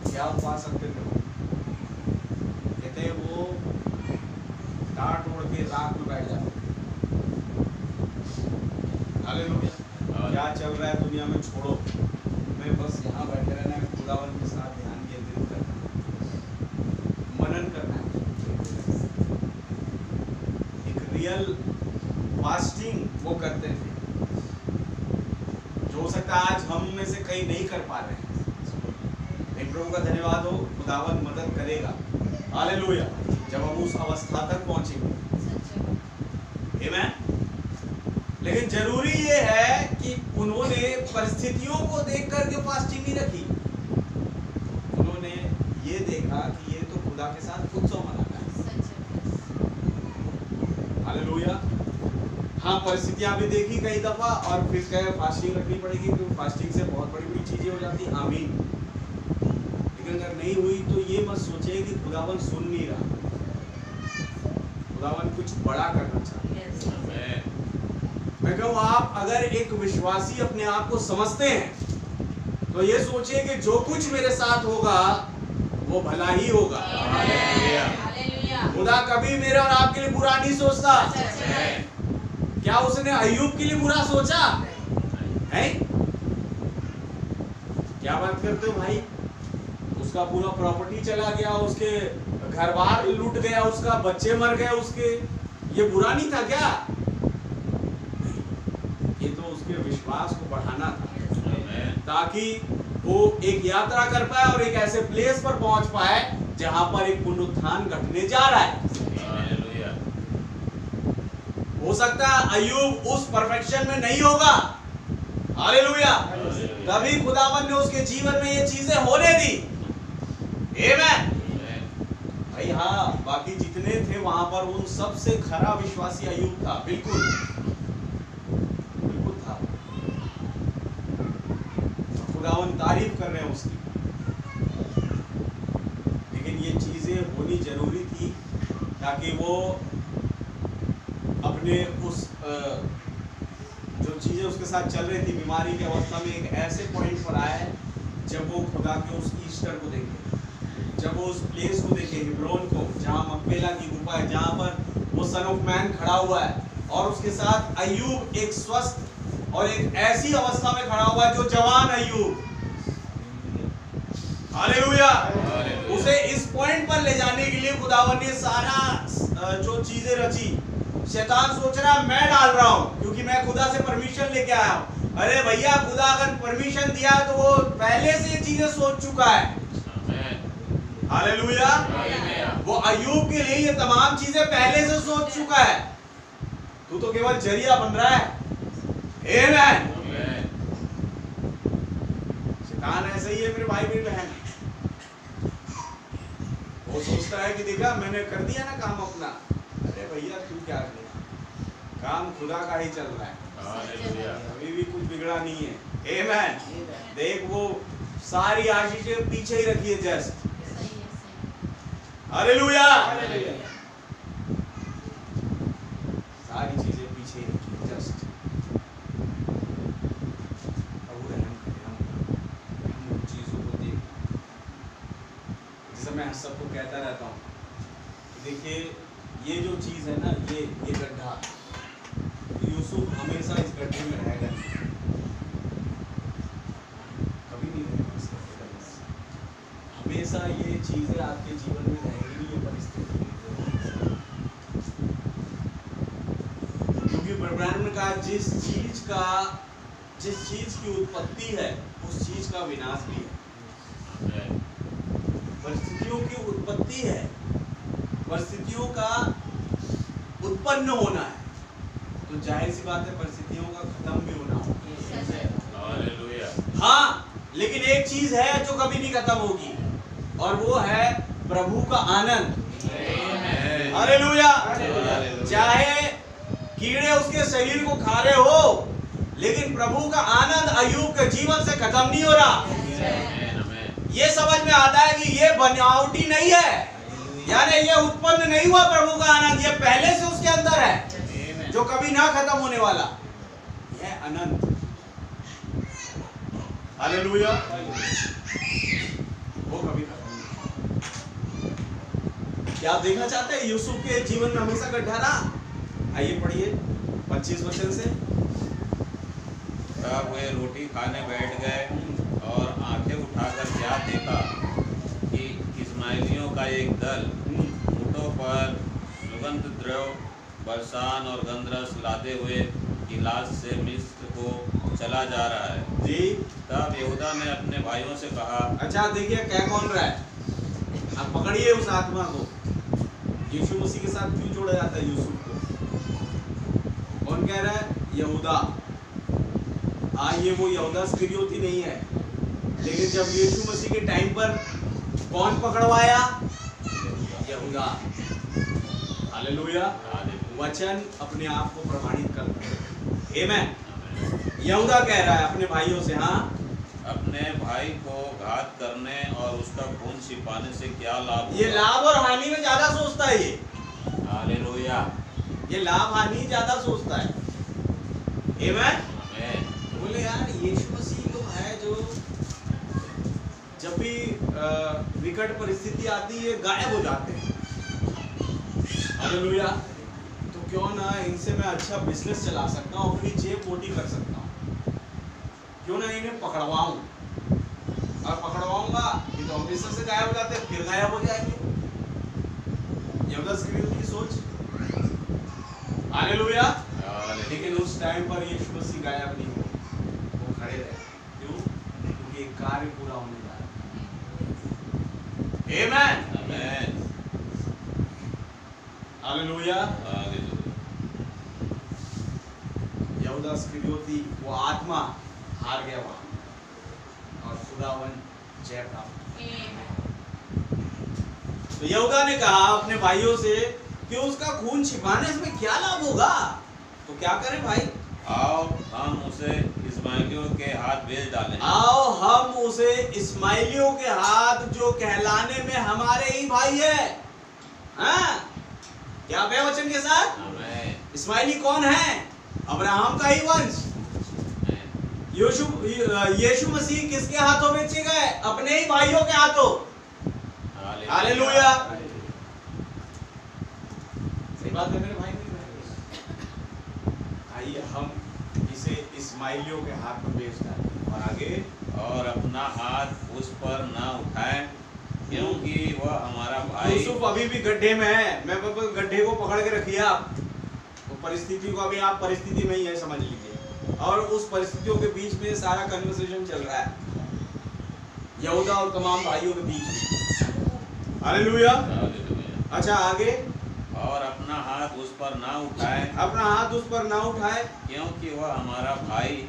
क्या उपवास रखते थे? कहते वो टाट ओढ़ के रात में बैठ जाते। हालेलुया। क्या चल रहा है दुनिया में छोड़ो, मैं बस यहाँ बैठे रहना है, खुदावन के साथ ध्यान केंद्रित करना, मनन करना है। एक रियल फास्टिंग वो करते थे, जो हो सकता है आज हम में से कई नहीं कर पा रहे हैं। प्रभु का धन्यवाद हो, खुदावन मदद करेगा। हालेलुया। जब हम उस अवस्था तक पहुंचेंगे। आमीन। लेकिन जरूरी ये है कि उन्होंने परिस्थितियों को देख करके फास्टिंग नहीं रखी। उन्होंने ये देखा कि ये तो खुदा के साथ उत्सव मनाना है। हालेलुया। हाँ, परिस्थितियां भी देखी कई दफा और फिर कहे फास्टिंग रखनी पड़ेगी, क्योंकि फास्टिंग से बहुत बड़ी बड़ी चीजें हो जाती। आमीन। अगर नहीं हुई तो ये मत सोचे कि खुदावन सुन नहीं रहा, खुदावन कुछ बड़ा करना चाहता है। मैं कहूँ, आप अगर एक विश्वासी अपने आप को समझते हैं तो ये सोचिए कि जो कुछ मेरे साथ होगा वो भला ही होगा। खुदा कभी मेरे और आपके लिए बुरा नहीं सोचता। क्या उसने अय्यूब के लिए बुरा सोचा है? क्या बात करते हो भाई? उसका पूरा प्रॉपर्टी चला गया, उसके घर बार लूट गया, उसका बच्चे मर गए उसके, ये बुरा नहीं था क्या? ये तो उसके विश्वास को बढ़ाना था, ताकि वो एक यात्रा कर पाए और एक ऐसे प्लेस पर पहुंच पाए जहां पर एक पुनरुत्थान घटने जा रहा है। हो सकता है अय्यूब उस परफेक्शन में नहीं होगा, हालेलुया, तभी खुदावन ने उसके जीवन में ये चीजें होने दी। आमीन भाई। हाँ, बाकी जितने थे वहां पर उन सबसे खरा विश्वासी अय्यूब था, बिल्कुल बिल्कुल था। खुदावन तारीफ कर रहे हैं उसकी, लेकिन ये चीजें होनी जरूरी थी ताकि वो अपने उस जो चीजें उसके साथ चल रही थी बीमारी की अवस्था में एक ऐसे पॉइंट पर आए जब वो खुदा के उस ईस्टर को देखे, जब वो उस प्लेस को देखे, हिब्रोन को, जहाँ मकपेला की गुफा है, जहाँ पर वो सन ऑफ मैन खड़ा हुआ है, और उसके साथ अय्यूब एक स्वस्थ और एक ऐसी अवस्था में खड़ा हुआ है जो जवान अय्यूब, हालेलुया, उसे इस पॉइंट पर ले जाने के लिए खुदावन ने सारा जो चीजें रची। शैतान सोच रहा है मैं डाल रहा हूं क्योंकि मैं खुदा से परमिशन लेके आया हूं। अरे भैया, खुदा अगर परमिशन दिया तो वो पहले से ये चीजें सोच चुका है, हालेलुया। वो अय्यूब के लिए ये तमाम चीजें पहले से सोच चुका है, तू तो केवल जरिया बन रहा है। आमीन। शैतान ऐसे ही है मेरे भाई मेरी बहन, वो सोचता है कि देखा मैंने कर दिया ना काम अपना। अरे भैया तू क्या करेगा, काम खुदा का ही चल रहा है, हालेलुया, अभी भी कुछ बिगड़ा नहीं है। आमीन। देख वो सारी आशीषें पीछे ही रखी है, जस्ट, हालेलुया, सारी चीजें पीछे ही रखी है, जस्ट। अब रहम करे, हम उन चीजों को देख, जैसे मैं सबको कहता रहता हूँ, देखिए ये जो चीज है ना, ये गड्ढा, यूसुफ हमेशा इस गड्ढे में रहेगा, कभी नहीं रहेगा इस गड्ढे में। हमेशा ये चीजें आपके जीवन में रहेंगी, ये परिस्थिति, क्योंकि ब्रह्मांड ने कहा जिस चीज की उत्पत्ति है उस चीज का विनाश भी है। परिस्थितियों की उत्पत्ति है, परिस्थितियों का उत्पन्न होना है, तो जाहिर सी बात है परिस्थितियों का खत्म भी होना होगा, हालेलुया। हाँ, लेकिन एक चीज है जो कभी नहीं खत्म होगी, और वो है प्रभु का आनंद, हालेलुया। चाहे कीड़े उसके शरीर को खा रहे हो, लेकिन प्रभु का आनंद अय्यूब के जीवन से खत्म नहीं हो रहा। ये समझ में आता है कि ये बनावटी नहीं है, यानी ये उत्पन्न नहीं हुआ प्रभु का आनंद, ये पहले से उसके अंदर है, जो कभी ना खत्म होने वाला, यह अनंत, हालेलुया, वो कभी खत्म नहीं। क्या आप देखना चाहते हैं यूसुफ के जीवन में हमेशा गड्ढा रहा? आइए पढ़िए 25 वचन से। तब वे रोटी खाने बैठ गए और आंखें उठाकर क्या देखा कि इस्माइलियों का एक दल ऊँटों पर सुगंध द्रव्य, बरसान और गंधरस लादे हुए गिलास से मिस्र को चला जा रहा है जी। तब यहूदा ने अपने भाइयों से कहा, अच्छा देखिए क्या कौन रहा है, आप पकड़िए उस आत्मा को, यीशु मसीह के साथ क्यों जोड़ा जाता है यूसुफ को? कौन कह रहा है? यहूदा। हाँ, ये वो यहूदा इस्करियोती नहीं है, लेकिन जब यीशु मसीह के टाइम पर कौन पकड़वाया? यहूदा, हालेलुया। वचन अपने आप को प्रमाणित करता है, आमीन। यहूदा कह रहा है अपने भाइयों से, हाँ, अपने भाई को घात करने और उसका खून छिपाने से क्या लाभ? ये लाभ और हानि में ज्यादा सोचता है ये, हालेलुया, ये लाभ हानि ज्यादा सोचता है, आमीन। बोले यार यीशु मसीह तो है जो जब भी विकट परिस्थिति आती है गायब हो जाते हैं, हालेलुया। तो क्यों ना इनसे मैं अच्छा बिजनेस चला सकता हूँ, अपनी जेब मोटी कर सकता हूँ, क्यों ना इन्हें पकड़वाऊं, और पकड़वाऊंगा, ये तो अमृतसर से गायब हो जाते हैं, फिर गायब हो जाएंगे। यहूदा इस्करियोती की सोच। हालेलुया। लेकिन उस टाइम पर यीशु मसीह गायब नहीं हुए, वो खड़े रहे। क्यों? क्योंकि एक कार्य पूरा होने जा रहा है। आमेन। आमेन। हालेलुया। हालेलुया। यहूदा इस्करियोती वो आत्मा हार गया वहां और खुदावन जय प्राप्त। तो यहूदा ने कहा अपने भाइयों से कि उसका खून छिपाने में क्या लाभ होगा, तो क्या करें भाई? आओ हम उसे इस्माइलियों के हाथ भेज डालें। आओ हम उसे इस्माइलियों के हाथ, जो कहलाने में हमारे ही भाई है। हाँ? क्या है वचन के साथ? आमेन। इस्माइली कौन है? अब्राहम का ही वंश। यीशु मसीह किसके हाथों बेचे गए? अपने ही भाइयों के हाथों। हालेलुया। सही बात है मेरे भाई। आइए हम इसे इस्माइलियों के हाथ में बेच डालें। और आगे, और अपना हाथ उस पर ना उठाएं, क्योंकि वह हमारा भाई। यूसुफ अभी भी गड्ढे में है। मैं गड्ढे को पकड़ के रखिए आप। तो परिस्थिति को अभी आप परिस्थिति में ही है, समझ लीजिए। और उस परिस्थितियों के बीच में सारा कन्वर्सेशन चल रहा है यहूदा और तमाम भाइयों के बीच में। हालेलुया। अच्छा आगे, और अपना हाथ उस पर ना उठाए, अपना हाथ उस पर ना उठाए, क्योंकि वह हमारा भाई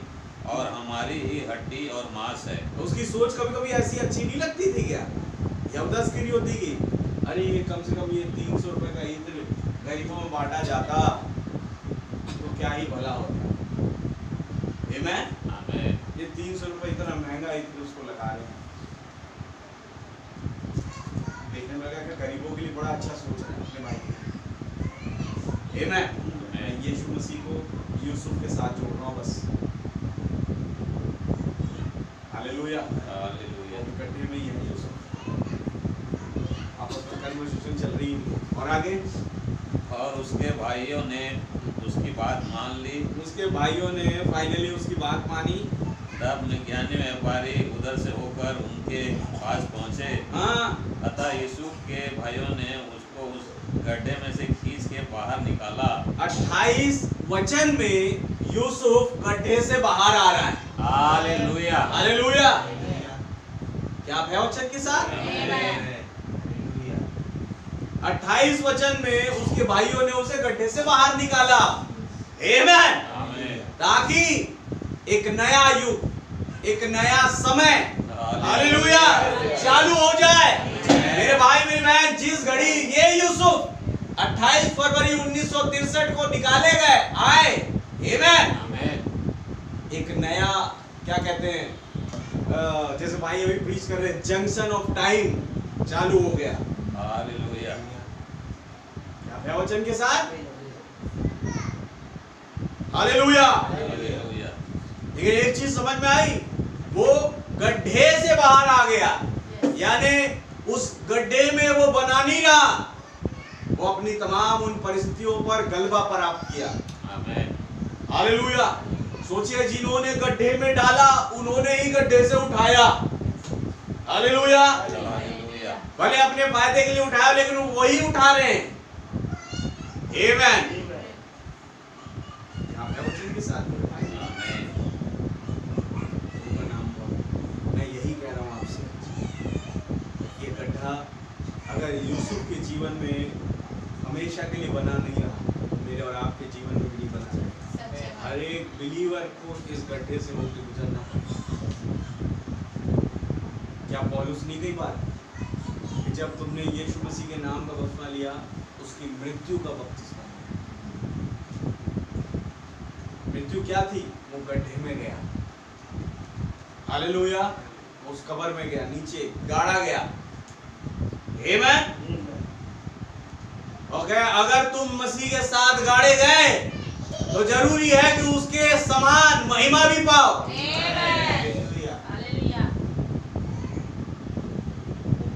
और हमारी ही हड्डी और मांस है। तो उसकी सोच कभी कभी ऐसी अच्छी नहीं लगती थी क्या? यहूदा इस्करियोती की, अरे ये कम से कम ये 300 रुपए का ईद गरीबों में बांटा जाता तो क्या ही भला होता। आमेन। आमेन। ये 300 रुपए इतना महंगा ईद उसको लगा रहे हैं। देखने में लगा कि गरीबों के लिए बड़ा अच्छा सोच रहे हैं अपने भाई के। आमेन। मैं यीशु मसीह को यूसुफ के साथ जोड़ रहा हूँ बस। हालेलुया। हालेलुया। गड्ढे में ही है यूसुफ, आपस में कन्वर्सेशन चल रही है। और आगे, और उसके भाइयों ने उसकी बात मान ली। उसके भाइयों ने फाइनली उसकी बात मानी। तब ज्ञानी व्यापारी उधर से होकर उनके पास पहुंचे। हाँ। अतः यूसुफ के भाइयों ने उसको उस गड्ढे में से खींच के बाहर निकाला। 28 वचन में यूसुफ गड्ढे से बाहर आ रहा है। हालेलुया। हालेलुया। क्या है वचन के साथ? 28 वचन में उसके भाइयों ने उसे गड्ढे से बाहर निकाला। आमेन। ताकि एक नया युग, एक नया समय, हालेलुया, चालू हो जाए। मेरे भाई मेरी बहन, जिस घड़ी ये यूसुफ 28 फरवरी 1963 को निकाले गए आए, आमेन, एक नया, क्या कहते हैं, जैसे भाई अभी प्रीच कर रहे हैं, जंक्शन ऑफ टाइम चालू हो गया। हालेलुया। क्या वचन के साथ? हालेलुया। हालेलुया। लेकिन एक चीज समझ में आई, वो गड्ढे से बाहर आ गया, यानी उस गड्ढे में वो बना नहीं रहा, वो अपनी तमाम उन परिस्थितियों पर गलबा प्राप्त किया। आमेन। हालेलुया। सोचिए, जिन्होंने गड्ढे में डाला उन्होंने ही गड्ढे से उठाया। हालेलुया। हालेलुया। भले अपने फायदे के लिए उठाया, लेकिन वो वही उठा रहे हैं। आमेन। वचन के साथ आमेन। मैं यही कह रहा हूँ आपसे, ये गड्ढा अगर यूसुफ के जीवन में हमेशा के लिए बना नहीं रहा, मेरे और आपके जीवन में भी नहीं बना रहेगा। हर एक बिलीवर को इस गड्ढे से होकर गुजरना पड़ेगा। क्या पौलुस नहीं कही बात कि जब तुमने यीशु मसीह के नाम का बपतिस्मा लिया, उसकी मृत्यु का बपतिस्मा लिया। मृत्यु क्या थी? वो गड्ढे में गया। हालेलुया। उस कब्र में गया, नीचे गाड़ा गया। आमेन। ओके, अगर तुम मसीह के साथ गाड़े गए तो जरूरी है कि उसके समान महिमा भी पाओ। हालेलुया।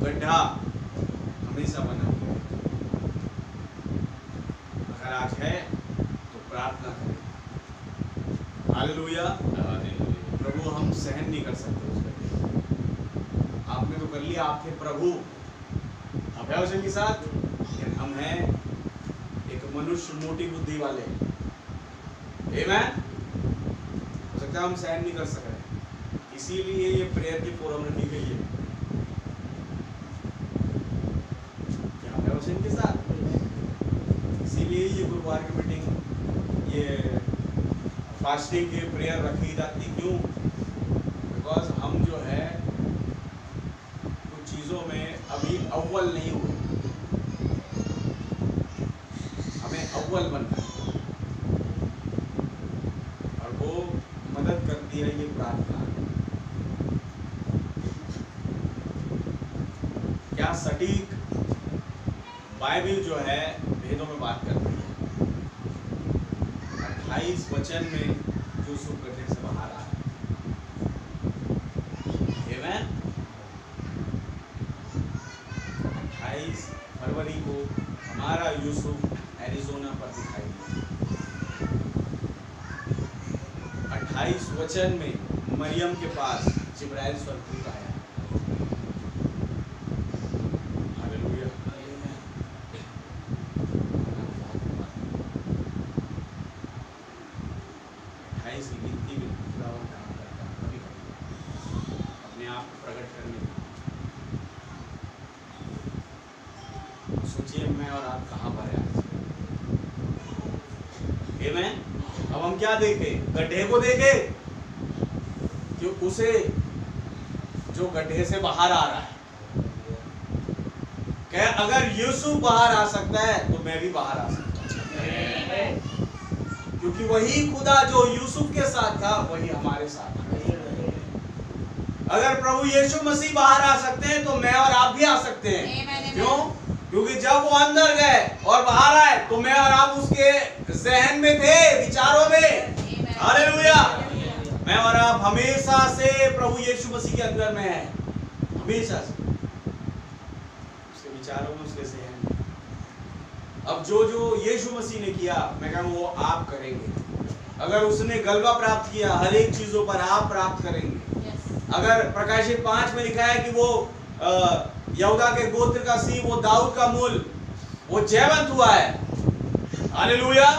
गड्ढा हमेशा बना हुआ है। अगर आज है तो प्रार्थना करें। हालेलुया। हालेलुया। प्रभु, हम सहन नहीं कर सकते उस गड्ढे को। आपने तो कर लिया, आप थे प्रभु, आप है वचन के साथ, लेकिन हम हैं एक मनुष्य मोटी बुद्धि वाले। आमेन। हो सकता है हम सहन नहीं कर सक रहे, इसीलिए ये प्रेयर की फोरम रखी गई है। क्या है वचन के साथ? इसीलिए ये गुरुवार की मीटिंग, ये फास्टिंग की प्रेयर रखी जाती। क्यों? बिकॉज हम जो है कुछ चीज़ों में अभी अव्वल नहीं हुए, हमें अव्वल बनना है, और वो मदद करती है ये प्रार्थना। क्या सटीक बाइबल जो है भेदों में बात करती है। 28 वचन में जो सुख गड्ढे से बाहर आ रहा है। आमेन। 28 फरवरी को हमारा यूसुफ एरिज़ोना पर दिखाई दिया। 28 वचन में मरियम के पास जिब्राइल स्वर्गदूत आया। हालेलुया। 28 की गिनती में खुदावंद काम करता है, कभी अपने आप को प्रकट करने का। सोचिए मैं और आप कहाँ पर हैं आज? आमेन। अब हम क्या देखें? गड्ढे को देखें कि उसे जो गड्ढे से बाहर आ रहा है। क्या अगर यूसुफ बाहर आ सकता है तो मैं भी बाहर आ सकता हूं, क्योंकि वही खुदा जो यूसुफ के साथ था वही हमारे साथ है। अगर प्रभु यीशु मसीह बाहर आ सकते हैं तो मैं और आप भी आ सकते हैं। क्यों? क्योंकि जब वो अंदर गए और बाहर आए तो मैं और आप उसके जहन में थे, विचारों में। हालेलुया। मैं और आप हमेशा से प्रभु यीशु मसीह के अंदर में हैं, हमेशा से, उसके विचारों में, उसके जहन में। अब जो जो यीशु मसीह ने किया, मैं कहूँ वो आप करेंगे। अगर उसने गलबा प्राप्त किया, हर एक चीजों पर आप प्राप्त करेंगे। अगर प्रकाशित 5 में लिखा है कि वो यहूदा के गोत्र का सिंह, वो दाऊद का मूल, वो जयवंत हुआ है। हालेलुया।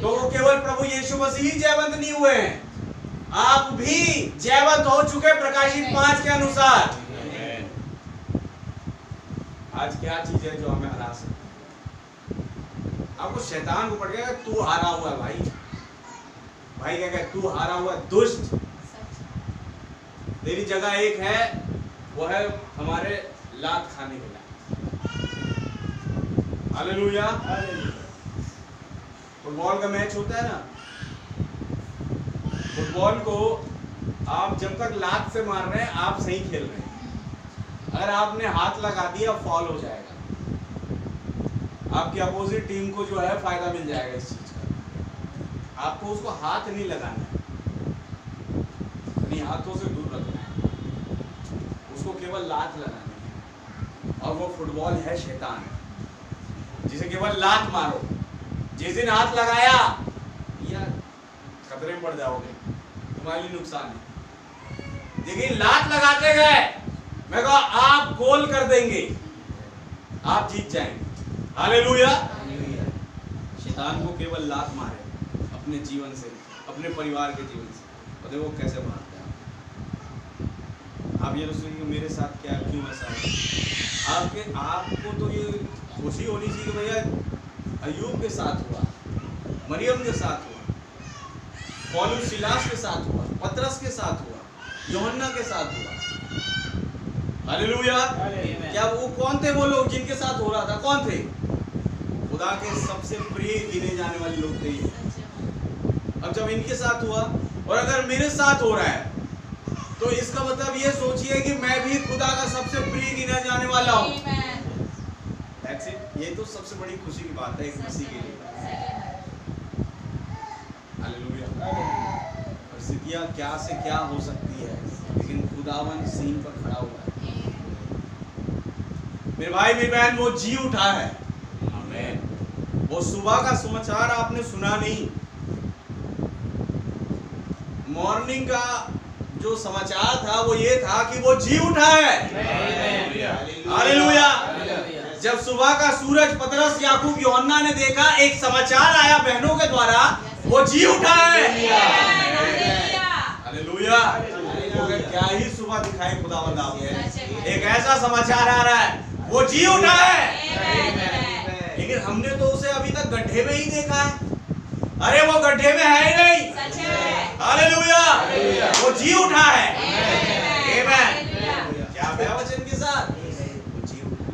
तो वो केवल प्रभु यीशु मसीह ही जयवंत नहीं हुए हैं, आप भी जयवंत हो चुके प्रकाशित 5 के अनुसार। आज क्या चीज है जो हमें हरा सकती है? आपको शैतान को पड़ गया तू हारा हुआ है भाई। भाई क्या कहे? तू हारा हुआ दुष्ट। तेरी जगह एक है, वो है हमारे लात खाने के लिए। हालेलुया। फुटबॉल का मैच होता है ना, फुटबॉल को आप जब तक लात से मार रहे हैं आप सही खेल रहे हैं। अगर आपने हाथ लगा दिया फॉल हो जाएगा, आपकी अपोजिट टीम को जो है फायदा मिल जाएगा इस चीज का। आपको उसको हाथ नहीं लगाना है, अपनी हाथों से दूर रखना है, उसको केवल लात लगानी है। और वो फुटबॉल है शैतान, जिसे केवल लात मारो। जिस दिन हाथ लगाया यार खतरे में पड़ जाओगे, तुम्हारे लिए नुकसान है। लेकिन लात लगाते गए, मैं कहा आप गोल कर देंगे, आप जीत जाएंगे। हालेलुया। शैतान को केवल लात मारे अपने जीवन से, अपने परिवार के जीवन से, और देखो कैसे मारता है। आप ये सोचिए कि मेरे साथ क्या, क्यों ऐसा है? आपको तो ये खुशी होनी चाहिए कि भैया अय्यूब के साथ हुआ, मरियम के साथ हुआ, पौलुस सिलास के साथ हुआ, पतरस के साथ हुआ, यूहन्ना के साथ हुआ। हालेलुया। क्या वो कौन थे वो लोग जिनके साथ हो रहा था? कौन थे? खुदा के सबसे प्रिय गिने जाने वाले लोग थे। अब जब इनके साथ हुआ और अगर मेरे साथ हो रहा है तो इसका मतलब ये सोचिए कि मैं भी खुदा का सबसे प्रिय गिना जाने वाला हूँ। ये तो सबसे बड़ी खुशी की बात है एक मसीह के लिए। हालेलुया। परिस्थितियाँ क्या से क्या हो सकती है, लेकिन खुदावन सीन पर खड़ा हुआ है। मेरे भाई मेरी बहन, वो जी उठा है। आमीन। वो सुबह का समाचार आपने सुना नहीं, मॉर्निंग का जो समाचार था वो ये था कि वो जी उठा है। हालेलुया। जब सुबह का सूरज पतरस, याकूब, यूहन्ना ने देखा, एक समाचार आया बहनों के द्वारा, वो जी उठा है। हालेलुया। क्या ही सुबह दिखाई खुदावंद आपने। एक ऐसा समाचार आ रहा है, वो जी उठा है। लेकिन हमने तो उसे अभी तक गड्ढे में ही देखा है। अरे वो गड्ढे में है ही नहीं। हालेलुया। वो जी उठा है। आमीन। क्या वचन के साथ वो जी उठा है।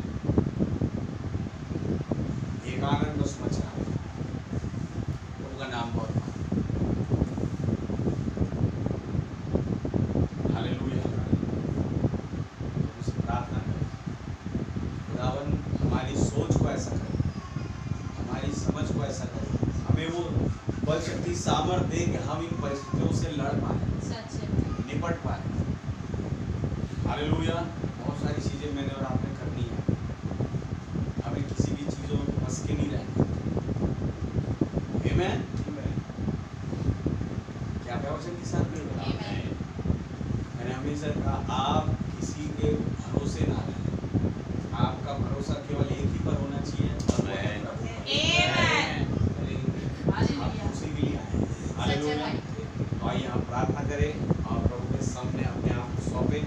एक आनंद का समाचार है। प्रभु का नाम बहुत हालेलुया। उसे प्रार्थना करें, खुदावन हमारी सोच को ऐसा करे, हमारी समझ को ऐसा करे, हमें वो बल शक्ति सामर्थ्य दे कि हम इन परिस्थितियों से लड़ पाए, निपट पाए। हालेलुया। बहुत सारी चीजें मैंने और आपने करनी है। हमें किसी भी चीजों में फंस के नहीं रहना। आमीन। क्या वचन के साथ मैंने हमेशा कहा, आप किसी के भरोसे ना रहें। आपका भरोसा केवल एक ही पर होना चाहिए, और वो है प्रभु। आप उसी के लिए आए। हालेलुया। तो आइए हम प्रार्थना करें और प्रभु के सामने अपने आप को सौंपें।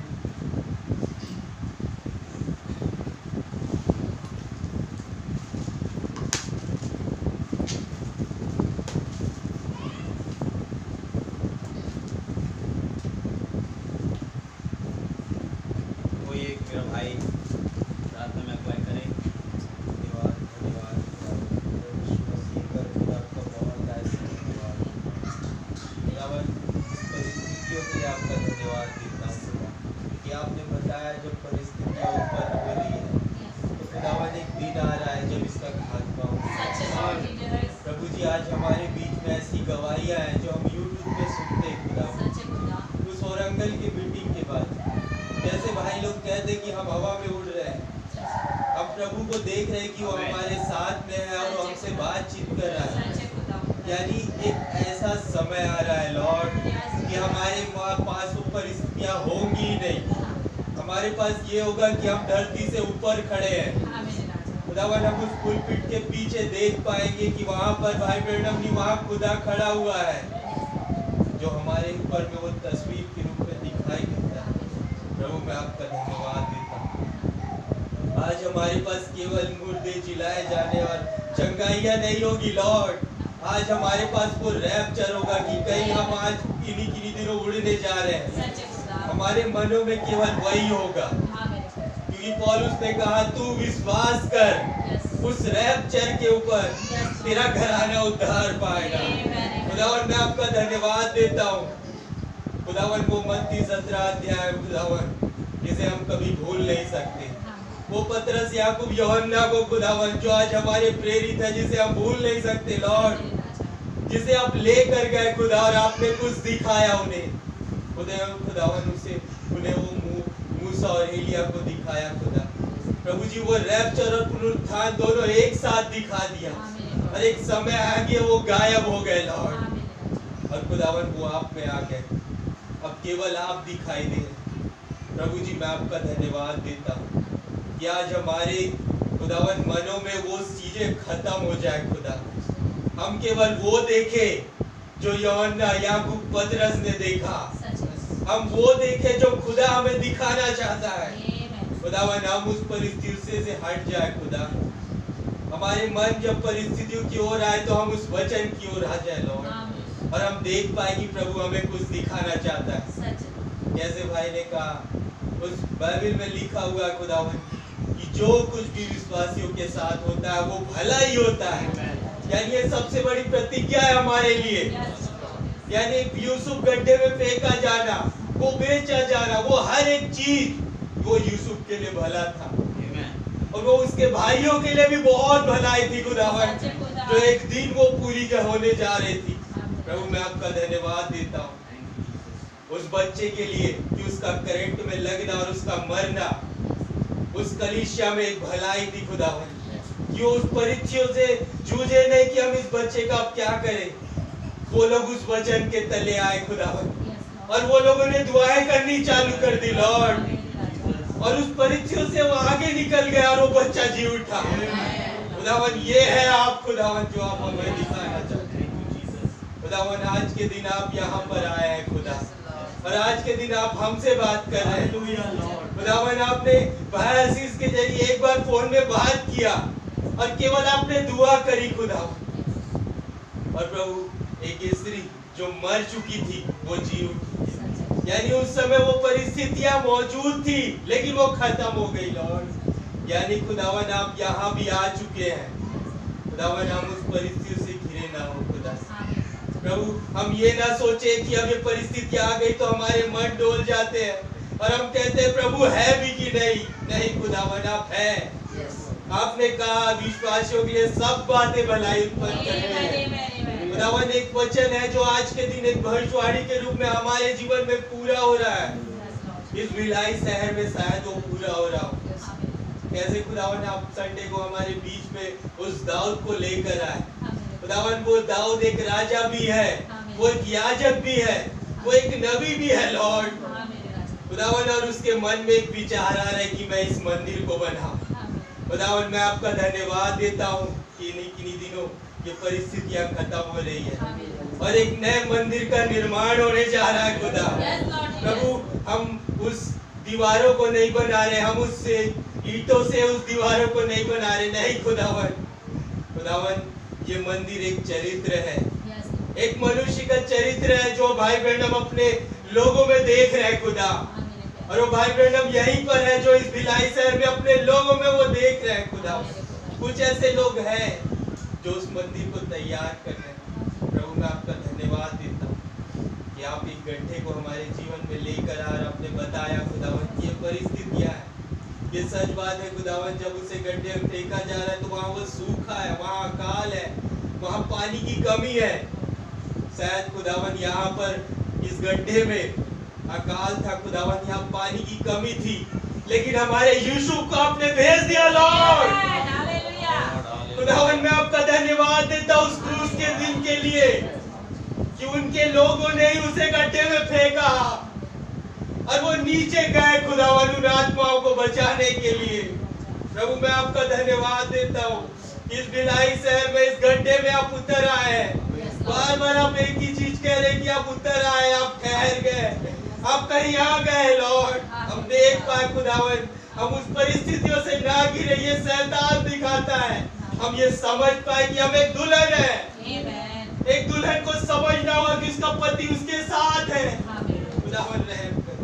ये होगा कि हम धरती से ऊपर खड़े हैं। खुदावन हम उस पुलपिट के पीछे देख पाएंगे कि वहाँ पर भाई ब्रैनम नहीं, वहाँ खुदा खड़ा हुआ है, जो हमारे ऊपर में वो तस्वीर के रूप में दिखाई देता है। प्रभु मैं आपका धन्यवाद देता हूँ। आज हमारे पास केवल मुर्दे जिलाए जाने और चंगाइयाँ नहीं होगी लॉर्ड। आज हमारे पास वो रैप्चर होगा कि कहीं हम आज किन्हीं दिनों उड़ने जा रहे हैं। हमारे मनों में केवल वही होगा, क्योंकि पौलुस ने कहा तू विश्वास कर उस रैप्चर के ऊपर, तेरा घराना उद्धार पाएगा। खुदावन मैं आपका धन्यवाद देता हूँ। खुदावन वो मत्ती 17 अध्याय खुदावन जिसे हम कभी भूल नहीं सकते, वो पतरस, याकूब, यूहन्ना को खुदावन जो आज हमारे प्रेरित है, जिसे हम भूल नहीं सकते लॉर्ड, जिसे आप लेकर गए खुदा और आपने कुछ दिखाया उन्हें। खुदावन उन्हें वो मूसा और एलिया को दिखाया खुदा। प्रभु जी वो रैप्चर और पुनरुत्थान दोनों एक साथ दिखा दिया और एक समय आ गया वो गायब हो गए लॉर्ड, और खुदावन वो आप में आ गए। अब केवल आप दिखाई दे। प्रभु जी मैं आपका धन्यवाद देता हूँ कि आज हमारे खुदावन मनों में वो चीजें खत्म हो जाए खुदा। हम केवल वो देखे जो यूहन्ना, याकूब, पतरस ने देखा। हम वो देखे जो खुदा हमें दिखाना चाहता है। खुदावन हम उस परिस्थिति से हट जाए खुदा। हमारे मन जब परिस्थितियों की ओर आए तो हम उस वचन की ओर आ जाए लॉर्ड, और हम देख पाए कि प्रभु हमें कुछ दिखाना चाहता है। जैसे भाई ने कहा उस बाइबल में लिखा हुआ है खुदावन कि जो कुछ भी विश्वासियों के साथ होता है वो भला ही होता है। यानी ये सबसे बड़ी प्रतिज्ञा है हमारे लिए। यानी यूसुफ गड्ढे में फेंका जाना, वो बेचा जाना, वो हर एक चीज वो यूसुफ के लिए भला था, और वो उसके भाइयों के लिए भी बहुत भलाई थी खुदावन, जो एक दिन वो पूरी होने जा रही थी। प्रभु मैं आपका धन्यवाद देता हूँ उस बच्चे के लिए कि उसका करंट में लगना और उसका मरना उस कलीसिया में एक भलाई थी खुदावन, कि उस परिस्थितियों से जूझे नहीं कि हम इस बच्चे का अब क्या करें। वो लोग उस वचन के तले आए खुदावन, और वो लोगों ने दुआएं करनी चालू कर दी लॉर्ड, और उस परिस्थितियों से वो आगे निकल गया और वो बच्चा जी उठा। खुदावन ये है आप खुदावन जो आप हमें दिखाना चाहते हैं। खुदावन आज के दिन आप यहाँ पर आए हैं खुदा, और आज के दिन आप हमसे बात कर रहे हैं खुदावन। आपने भाई आशीष के जरिए एक बार फोन में बात किया और केवल आपने दुआ करी खुदा, और प्रभु एक स्त्री जो मर चुकी थी वो जी उठी। यानी उस समय वो परिस्थितियां मौजूद थी लेकिन वो खत्म हो गई लॉर्ड। यानी खुदावन आप यहाँ भी आ चुके हैं खुदावन, हम उस परिस्थितियों से घिरे ना हो खुदा। प्रभु हम ये ना सोचे कि अब ये परिस्थिति आ गई तो हमारे मन डोल जाते हैं और हम कहते हैं प्रभु है भी कि नहीं खुदावन आप है। आपने कहा विश्वासियों के लिए सब बातें भलाई उत्पन्न करती हैं खुदावन। एक वचन है जो आज के दिन एक भविष्यवाणी के रूप में हमारे जीवन में पूरा हो रहा है। इस भिलाई शहर में शायद वो पूरा हो रहा हो। कैसे खुदावन आप संडे को हमारे बीच में उस दाऊद को लेकर आए खुदावन। वो दाऊद एक राजा भी है, वो एक याजक भी है, वो एक नबी भी है लॉर्ड खुदावन। और उसके मन में एक विचार आ रहा है कि मैं इस मंदिर को बनाऊं खुदावन। मैं आपका धन्यवाद देता हूँ कि इन्हीं दिनों ये परिस्थितियां खत्म हो रही है और एक नए मंदिर का निर्माण होने जा रहा है खुदा। प्रभु हम उस दीवारों को नहीं बना रहे, हम उस ईंटों से उस दीवारों को नहीं बना रहे, नहीं खुदावन ये मंदिर एक चरित्र है, एक मनुष्य का चरित्र है जो भाई ब्रैनम अपने लोगों में देख रहे हैं खुदा। और वो भाई ब्रैनम यहीं पर है जो इस भिलाई शहर में अपने लोगों में वो देख रहे हैं खुदा। कुछ ऐसे लोग हैं जो उस मंदिर को तैयार कर रहे हैं। प्रभु मैं आपका धन्यवाद देता हूँ कि आप इस गड्ढे को हमारे जीवन में लेकर आ और आपने बताया खुदावन की ये परिस्थितियां है। ये सच बात है खुदावन, जब उसे गड्ढे में फेंका जा रहा है तो वहाँ वो सूखा है, वहाँ अकाल है, वहाँ पानी की कमी है। शायद खुदावन यहाँ पर इस गड्ढे में अकाल था खुदावन, यहाँ पानी की कमी थी, लेकिन हमारे यूसुफ को आपने भेज दिया लॉर्ड। खुदावन मैं आपका धन्यवाद देता हूँ उस क्रूस के दिन के लिए कि उनके लोगों ने ही उसे गड्ढे में फेंका और वो नीचे गए खुदावन उन आत्माओं को बचाने के लिए। प्रभु मैं आपका धन्यवाद देता हूँ इस भिलाई शहर में इस गड्ढे में आप उतर आए। बार बार आप एक ही चीज कह रहे कि आप उतर आए, आप ठहर गए, आप कहीं आ गए लॉर्ड। हम देख पाए खुदावन, हम उस परिस्थितियों से ना गिरे, ये शैतान दिखाता है। हम ये समझ पाए कि हम एक दुल्हन है, एक दुल्हन को समझना होगा कि उसका पति उसके साथ है। खुदावन रहम कर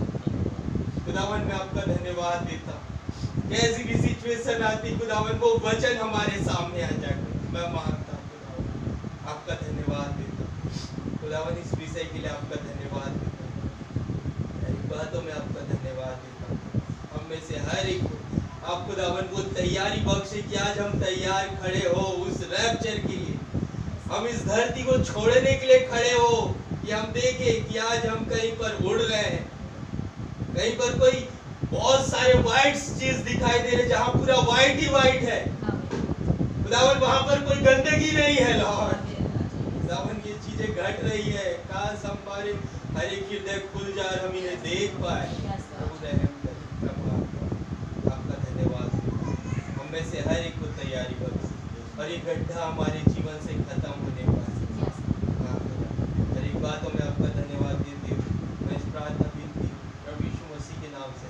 खुदावन मैं आपका धन्यवाद देता हूँ। कैसी भी सिचुएशन आती खुदावन वो वचन हमारे सामने आ जाए, मैं मांगता हूँ खुदावन आपका धन्यवाद देता हूँ खुदावन। इस विषय के लिए आपका धन्यवाद देता हूँ, बातों में आपका धन्यवाद देता हूँ। हम में से हर एक आप खुदावन वो तैयारी बख्शे कि आज हम तैयार खड़े हो उस रैप्चर के लिए, हम इस धरती को छोड़ने के लिए खड़े हो कि हम देखें कि आज हम कहीं पर उड़ रहे हैं, कहीं पर कोई बहुत सारे व्हाइट चीज दिखाई दे रहे जहाँ पूरा व्हाइट ही व्हाइट है खुदावन, वहां पर कोई गंदगी नहीं है लॉर्ड। खुदावन ये चीजें घट रही है, काश हमारे हर एक हृदय खुल जाए, हम इन्हें देख पाए। आपका धन्यवाद, हम में से हर एक को तैयारी बख्श और ये गड्ढा हमारे जीवन से खत्म होने पाए। हर एक बातों में आपका धन्यवाद देते हुए मैं इस प्रार्थना विनती प्रभु यीशु मसीह के नाम से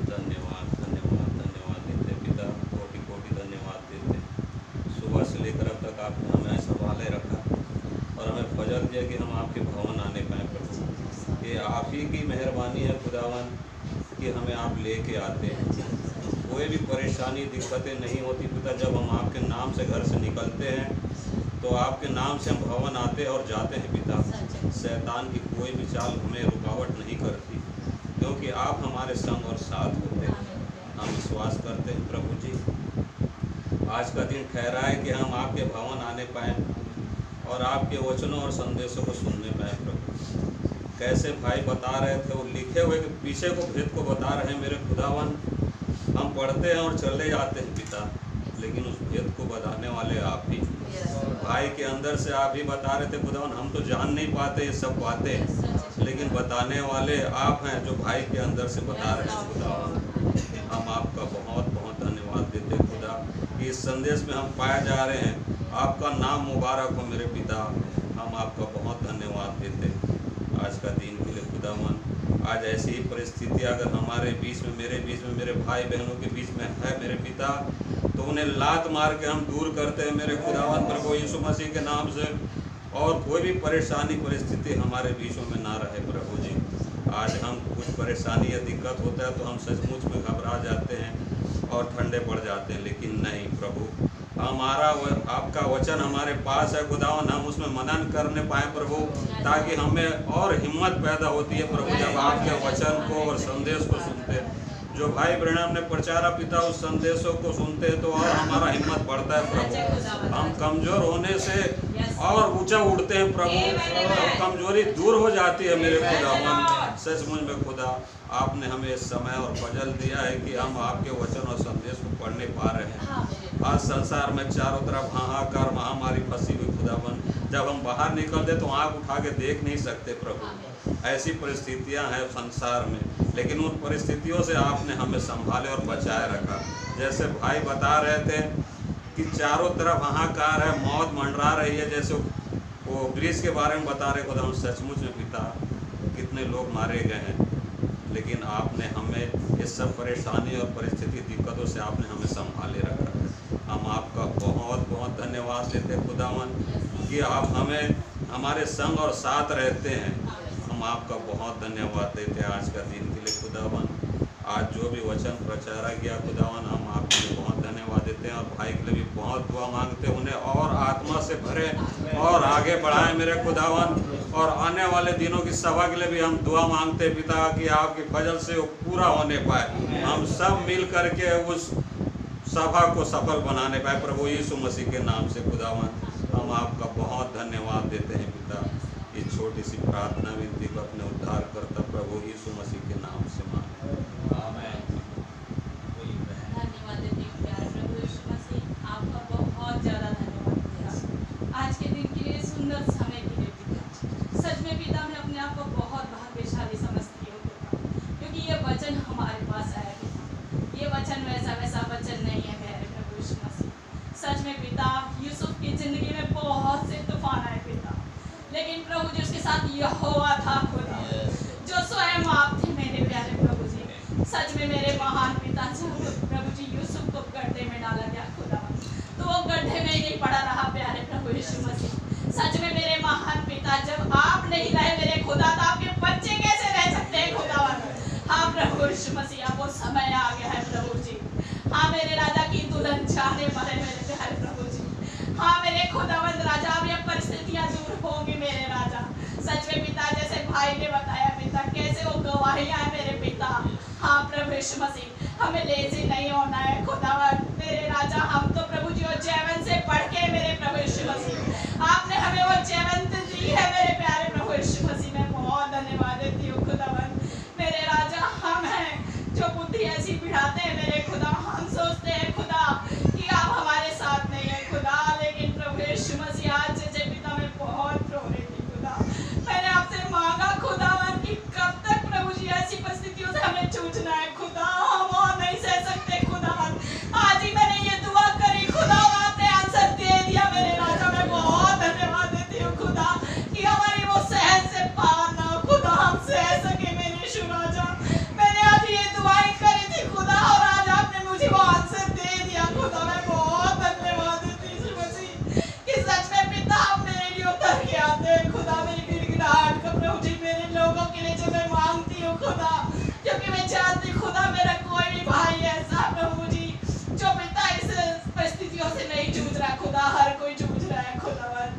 धन्यवाद देते पिता, कोटि कोटि धन्यवाद देते। सुबह से लेकर अब तक आपने हमें संभाले रखा और हमें फजर दिया कि हम आपके भवन आने पाए प्रभु। ये आप ही की मेहरबानी है खुदावन कि हमें आप लेके आते हैं। कोई भी परेशानी दिक्कतें नहीं होती पिता, जब हम आपके नाम से घर से निकलते हैं तो आपके नाम से हम भवन आते और जाते हैं पिता। शैतान की कोई भी चाल हमें रुकावट नहीं करती क्योंकि आप हमारे संग और साथ होते हैं। हम विश्वास करते हैं प्रभु जी आज का दिन ठहरा है कि हम आपके भवन आने पाएँ और आपके वचनों और संदेशों को सुनने पाएँ प्रभु। कैसे भाई बता रहे थे वो लिखे हुए के पीछे को भेद को बता रहे हैं मेरे खुदावन। हम पढ़ते हैं और चले जाते हैं पिता, लेकिन उस भेद को बताने वाले आप ही। भाई के अंदर से आप ही बता रहे थे खुदावन, हम तो जान नहीं पाते ये सब बातें, लेकिन बताने वाले आप हैं जो भाई के अंदर से बता रहे हैं खुदावन। हम आपका बहुत बहुत धन्यवाद देते खुदा कि इस संदेश में हम पाए जा रहे हैं। आपका नाम मुबारक हो मेरे पिता, हम आपका बहुत धन्यवाद देते आज का दिन के लिए खुदावन। आज ऐसी ही परिस्थिति अगर हमारे बीच में, मेरे बीच में, मेरे भाई बहनों के बीच में है मेरे पिता, तो उन्हें लात मार के हम दूर करते हैं मेरे खुदावन प्रभु यीशु मसीह के नाम से। और कोई भी परेशानी परिस्थिति हमारे बीचों में ना रहे प्रभु जी। आज हम कुछ परेशानी या दिक्कत होता है तो हम सचमुच में घबरा जाते हैं और ठंडे पड़ जाते हैं, लेकिन नहीं प्रभु, हमारा आपका वचन हमारे पास है खुदावन, हम उसमें मनन करने पाए प्रभु, ताकि हमें और हिम्मत पैदा होती है प्रभु जब आपके वचन को और संदेश को सुनते हैं। जो भाई ब्रैनम ने प्रचारा पिता उस संदेशों को सुनते हैं तो और हमारा हिम्मत बढ़ता है प्रभु। हम कमज़ोर होने से और ऊंचा उड़ते हैं प्रभु, कमजोरी दूर हो जाती है मेरे खुदावन। सचमुच में खुदा आपने हमें इस समय और फजल दिया है कि हम आपके वचन और संदेश को पढ़ने पा रहे हैं। आज संसार में चारों तरफ हाहाकार महामारी फंसी हुई खुदावन, जब हम बाहर निकलते तो आँख उठा के देख नहीं सकते प्रभु। ऐसी परिस्थितियां हैं संसार में, लेकिन उन परिस्थितियों से आपने हमें संभाले और बचाए रखा। जैसे भाई बता रहे थे कि चारों तरफ हाहाकार है, मौत मंडरा रही है, जैसे वो ग्रीस के बारे में बता रहे खुदा। सचमुच में पिता कितने लोग मारे गए हैं, लेकिन आपने हमें इस सब परेशानी और परिस्थिति दिक्कतों से आपने हमें संभाले रखा है। हम आपका बहुत बहुत धन्यवाद देते खुदावन कि आप हमें हमारे संग और साथ रहते हैं। हम आपका बहुत धन्यवाद देते हैं आज का दिन के लिए खुदावन। आज जो भी वचन प्रचारा गया खुदावन, हम आपके लिए बहुत धन्यवाद देते हैं और भाई के लिए भी बहुत दुआ मांगते हैं, उन्हें और आत्मा से भरे और आगे बढ़ाएं मेरे खुदावन। और आने वाले दिनों की सभा के लिए भी हम दुआ मांगते हैं पिता कि आपकी फजल से वो पूरा होने पाए, हम सब मिल करके उस सभा को सफल बनाने पाए प्रभु यीशु मसीह के नाम से खुदावन। हम आपका बहुत धन्यवाद देते हैं पिता। इस छोटी सी प्रार्थना विनती को अपने उद्धार करता प्रभु यीशु मसीह के नाम से मांगते हैं, आमीन। धन्यवाद देती हूँ प्यारे प्रभु यीशु मसीह, आपका बहुत ज़्यादा धन्यवाद आज के दिन के लिए, सुंदर समय के लिए पिता। सच में पिता मैं अपने आप को बहुत भाग्यशाली समझती हूँ पिता, क्योंकि ये वचन हमारे पास आया पिता। ये वचन वैसा वचन नहीं है प्यारे प्रभु यीशु मसीह। सच में पिता यूसुफ की ज़िंदगी में बहुत से तूफान आए पिता, लेकिन प्रभु जी उसके साथ यहोवा था खुदा, जो स्वयं आप थे मेरे प्यारे प्रभु जी। सच में मेरे महान पिता जब प्रभु जी यूसुफ को गड्ढे में डाला गया खुदा, तो वो गड्ढे में ही पड़ा रहा प्यारे प्रभु यीशु मसीह। सच में मेरे महान पिता जब आप नहीं रहे मेरे खुदा, तो आपके बच्चे कैसे रह सकते हैं खुदावन। हाँ प्रभु यीशु मसीह, अब वो समय आ गया है प्रभु जी। हाँ मेरे राजा की दुल्हन जाने वाले मेरे प्यारे प्रभु जी। हाँ मेरे खुदावंद राजा, अब ये परिस्थितियाँ दूर होंगी मेरे राजा। सच में पिता जैसे भाई ने बताया पिता, कैसे वो गवाहियाँ हैं मेरे पिता। हाँ प्रभु यीशु मसीह, हमें लेजी नहीं होना है खुदावंद मेरे राजा। हम तो प्रभु जी वो जैवन से पढ़ के मेरे प्रभु यीशु मसीह, आपने हमें वो जैवन दी है मेरे प्यारे प्रभु यीशु मसीह। मैं बहुत धन्यवाद देती हूँ खुदावंद मेरे राजा। हम हैं जो बुद्धि ऐसी बिठाते हैं मेरे खुदा, हम सोचते हैं खुदा कि आप हमारे साथ नहीं है खुदा, लेकिन प्रभु यीशु मसीह आज जैसे पिता मैं बहुत रो रही थी खुदा। मैंने आपसे मांगा खुदावन कि कब तक प्रभु जी ऐसी परिस्थितियों से हमें जूझना है खुदा, हम और नहीं सह सकते खुदावन। आज ही मैंने ये दुआ करी खुदा, आपने आंसर दे दिया मेरे राजा। मैं बहुत धन्यवाद देती हूँ खुदा कि हमारी वो सहन से पार ना हो खुदा, हम सह सके मेरे यीशु राजा। मैंने आज ये दुआएं करी थी खुदा, और आज आपने मुझे वो आंसर दे दिया खुदा। मैं बहुत धन्यवाद देती हूँ यीशु मसीह कि सच में पिता आप मेरे लिए उतर के आते हैं खुदा। मेरी गिड़गिड़ाहट का प्रभु जी मेरे लोगों के लिए जो मैं मांगती हूँ खुदा, क्योंकि मैं जानती खुदा मेरा कोई भी भाई ऐसा प्रभु जी जो पिता इस परिस्थितियों से नहीं जूझ रहा खुदा, हर कोई जूझ रहा है खुदावन।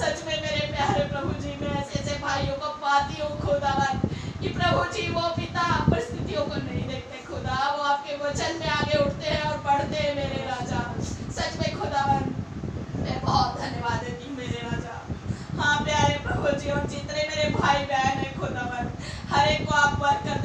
सच में मेरे प्यारे प्रभु जी, मैं ऐसे ऐसे भाइयों को पाती हूँ खुदावन कि प्रभु जी वो पिता परिस्थितियों को नहीं देखते खुदा, वो आपके वचन में आगे उठते हैं और बढ़ते हैं मेरे राजा। सच में खुदावन मैं बहुत धन्यवाद देती हूँ मेरे राजा। हाँ प्यारे प्रभु जी, और जितने मेरे भाई बहन है खुदावन, हर एक को आप बरकत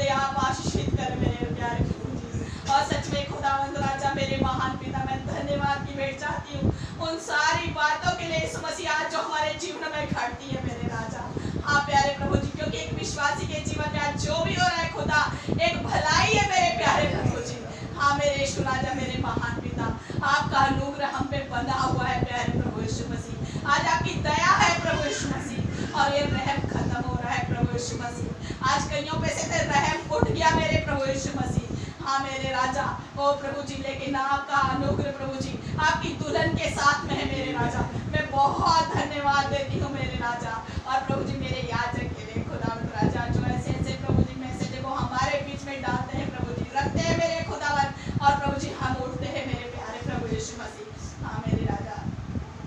बातों के लिए यीशु मसीह आज जो हमारे जीवन में घटती है मेरे राजा। हाँ प्यारे प्रभु जी, क्योंकि एक विश्वासी के जीवन में आज जो भी हो रहा है खुदा, एक भलाई है मेरे प्यारे प्रभु जी। हाँ मेरे यीशु राजा, मेरे महान पिता, आपका अनुग्रह हम पे बना हुआ है प्यारे प्रभु यीशु मसीह। आज आपकी दया है प्रभु यीशु मसीह, और ये रहम खत्म हो रहा है प्रभु यीशु मसीह। आज कईयों पे से रहम उठ गया मेरे प्रभु यीशु मसीह। हाँ मेरे राजा, ओ प्रभु जी, लेकिन आपका अनुग्रह प्रभु जी आपकी दुल्हन के साथ में है मेरे राजा। मैं बहुत धन्यवाद देती हूँ मेरे राजा। और प्रभु जी मेरे याजक के लिए खुदावंद राजा, जो ऐसे ऐसे प्रभु जी मैसेज को हमारे बीच में डालते हैं प्रभु जी, रखते हैं मेरे खुदावंद, और प्रभु जी हम उठते हैं मेरे प्यारे प्रभु यीशु मसीह। हाँ मेरे राजा,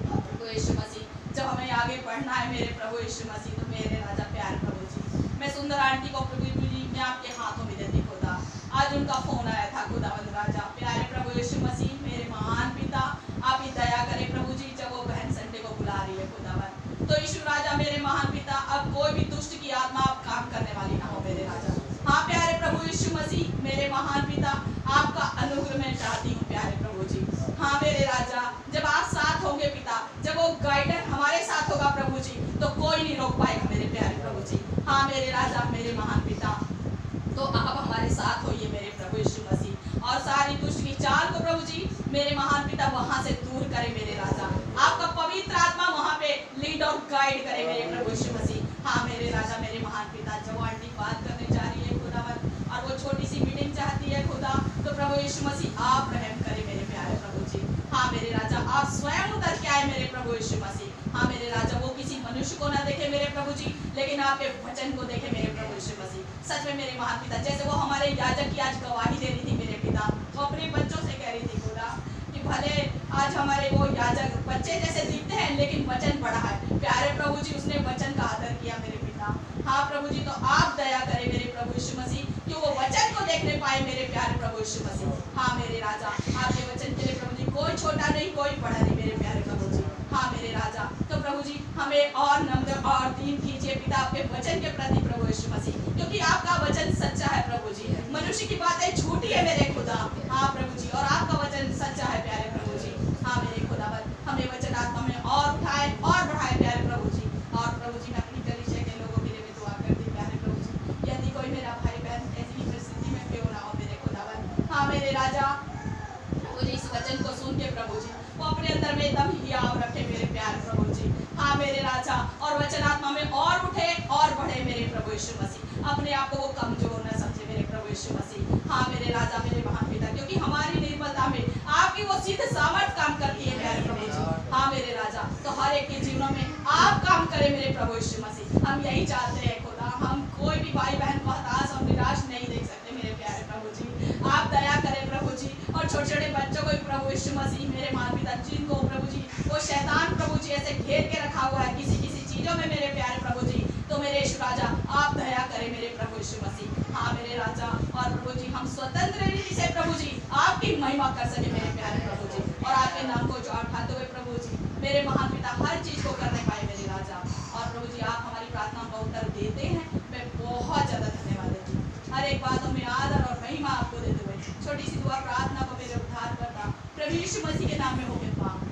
प्रभु यीशु मसीह, जब हमें आगे बढ़ना है मेरे प्रभु यीशु मसीह, तो मेरे राजा प्यारे प्रभु जी, मैं सुंदर आंटी को प्रभु जी मैं आपके हाथों में देती खुदा। आज उनका फोन आया था खुदावंद राजा, प्यारे प्रभु यीशु मसीह, मेरे महान पिता आप ही दया करें प्रभु जी, जब वो बहन संडे को बुला रही है खुदावंद, तो यीशु राजा मेरे महान पिता, अब कोई भी दुष्ट की आत्मा आप काम करने वाली ना हो मेरे राजा। हाँ प्यारे प्रभु यीशु मसीह, मेरे महान पिता, आपका अनुग्रह मैं चाहती हूँ प्यारे प्रभु जी। हाँ मेरे राजा, जब आप साथ होंगे पिता, जब वो गाइडर हमारे साथ होगा प्रभु जी, तो कोई नहीं रोक पाएगा मेरे प्यारे प्रभु जी। हाँ मेरे राजा, मेरे महान पिता, तो आप हमारे साथ होइए मेरे प्रभु यीशु मसीह, और सारी दुष्ट की चाल को प्रभु जी मेरे महान पिता वहां से दूर करे मेरे राजा। आपका पवित्र आत्मा वहां पे लीड और गाइड करे मेरे प्रभु यीशु मसीह। हाँ मेरे राजा, मेरे महान पिता, जब आंटी बात करने जा रही है खुदावन, और वो छोटी सी मीटिंग चाहती है खुदा, तो प्रभु यीशु मसीह आप रहम करे मेरे प्यारे प्रभु जी। हाँ मेरे राजा, आप स्वयं उतर के आए मेरे प्रभु यीशु मसीह। हाँ मेरे राजा, वो किसी मनुष्य को ना देखे मेरे प्रभु जी, लेकिन आपके वचन को देखे मेरे प्रभु यीशु मसीह। सच में मेरे महान पिता, जैसे वो हमारे याजक की आज गवाही दे रही थी मेरे पिता, वो अपने बच्चों से कह रही थी खुदा कि भले आज हमारे वो याजक बच्चे जैसे दिखते हैं, लेकिन वचन बड़ा है प्यारे प्रभु जी, उसने वचन का आदर किया मेरे पिता। हाँ प्रभु जी, तो आप दया करें मेरे प्रभु यीशु मसीह कि वो वचन को देखने पाए मेरे प्यारे प्रभु यीशु मसीह। हाँ मेरे राजा, आपके वचन के लिए प्रभु जी कोई छोटा नहीं कोई बड़ा नहीं मेरे प्यारे प्रभु जी। हाँ मेरे राजा, तो प्रभु जी हमें और नम्र और दीन कीजिए पिता आपके वचन के प्रति प्रभु यीशु मसीह, क्योंकि आपका वचन सच्चा है प्रभु जी, मनुष्य की बातें झूठी है मेरे खुदा। हाँ प्रभु जी, और आपका वचन सच्चा है प्यारे प्रभु जी। हाँ मेरे खुदावन, हमें वचन आत्मा में और उठाए और बढ़ाए प्यारे प्रभु जी। और प्रभु जी मैं अपनी कलीसिया के लोगों के लिए भी दुआ करती प्यारे प्रभु जी, यदि कोई मेरा भाई बहन ऐसी ही परिस्थिति में क्यों ना हो मेरे खुदावन। हाँ मेरे राजा, प्रभु जी इस वचन को सुन के प्रभु जी वो अपने अंदर में एकदम हियाव रखे मेरे प्यारे प्रभु जी। हाँ मेरे राजा, और वचन आत्मा में और उठे और बढ़े मेरे प्रभु यीशु मसीह, अपने आप को वो कमजोर न समझे मेरे प्रभु यीशु मसीह। हाँ मेरे राजा, मेरे महान पिता, क्योंकि हमारी निर्बलता में आपकी वो सिद्ध सामर्थ काम करती है प्यारे प्रभु जी। हाँ मेरे राजा, तो हर एक के जीवनों में आप काम करें मेरे प्रभु यीशु मसीह, हम यही चाहते हैं खुदा। हम कोई भी भाई बहन को हताश और निराश नहीं देख सकते मेरे प्यारे प्रभु जी। आप दया करें प्रभु जी, और छोटे छोटे बच्चों को प्रभु यीशु मसीह मेरे महान पिता, जिनको प्रभु जी वो शैतान प्रभु जी ऐसे घेर के रखा हुआ है किसी किसी चीजों में मेरे प्यारे प्रभु जी, तो मेरे यीशु राजा आप दया करें मेरे प्रभु यीशु मसीह। हाँ मेरे राजा, और प्रभु जी हम स्वतंत्र रीति से प्रभु जी आपकी महिमा कर सके मेरे प्यारे प्रभु जी, और आपके नाम को जो उठाते हुए प्रभु जी मेरे महान पिता हर चीज को करने पाए मेरे राजा। और प्रभु जी आप हमारी प्रार्थना का उत्तर देते हैं, मैं बहुत ज्यादा धन्यवाद देती हूँ। हर एक बातों में आदर और महिमा आपको देते हुए छोटी सी दुआ प्रार्थना को मेरे उद्धार करता प्रभु यीशु मसीह के नाम में हो गए पाप।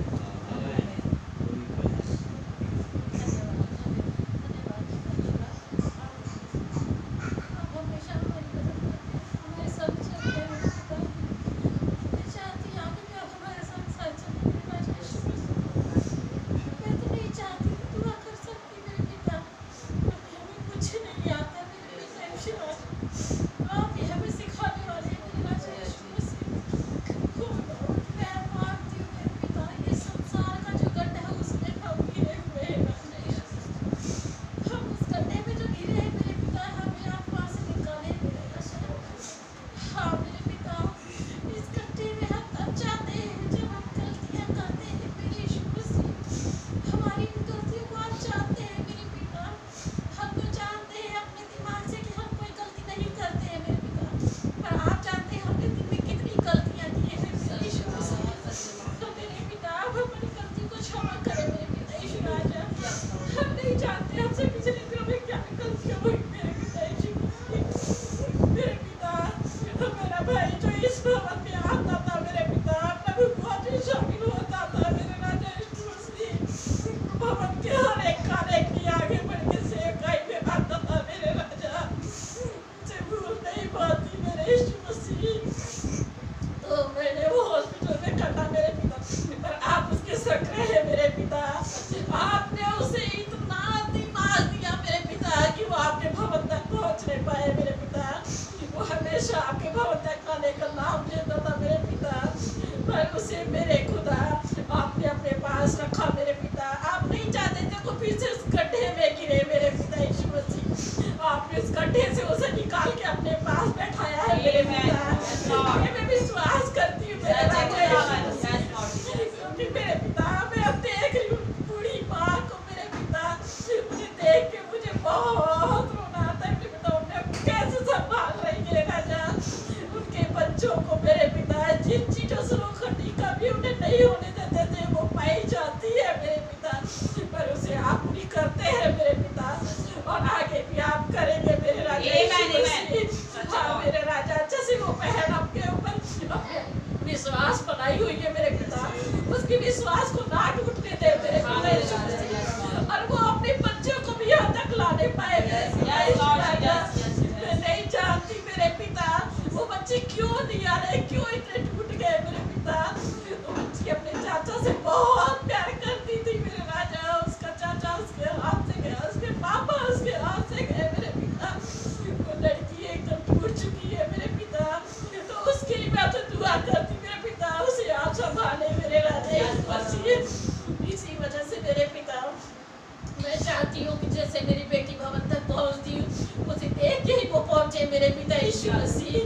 मेरे पिता यीशु मसीह,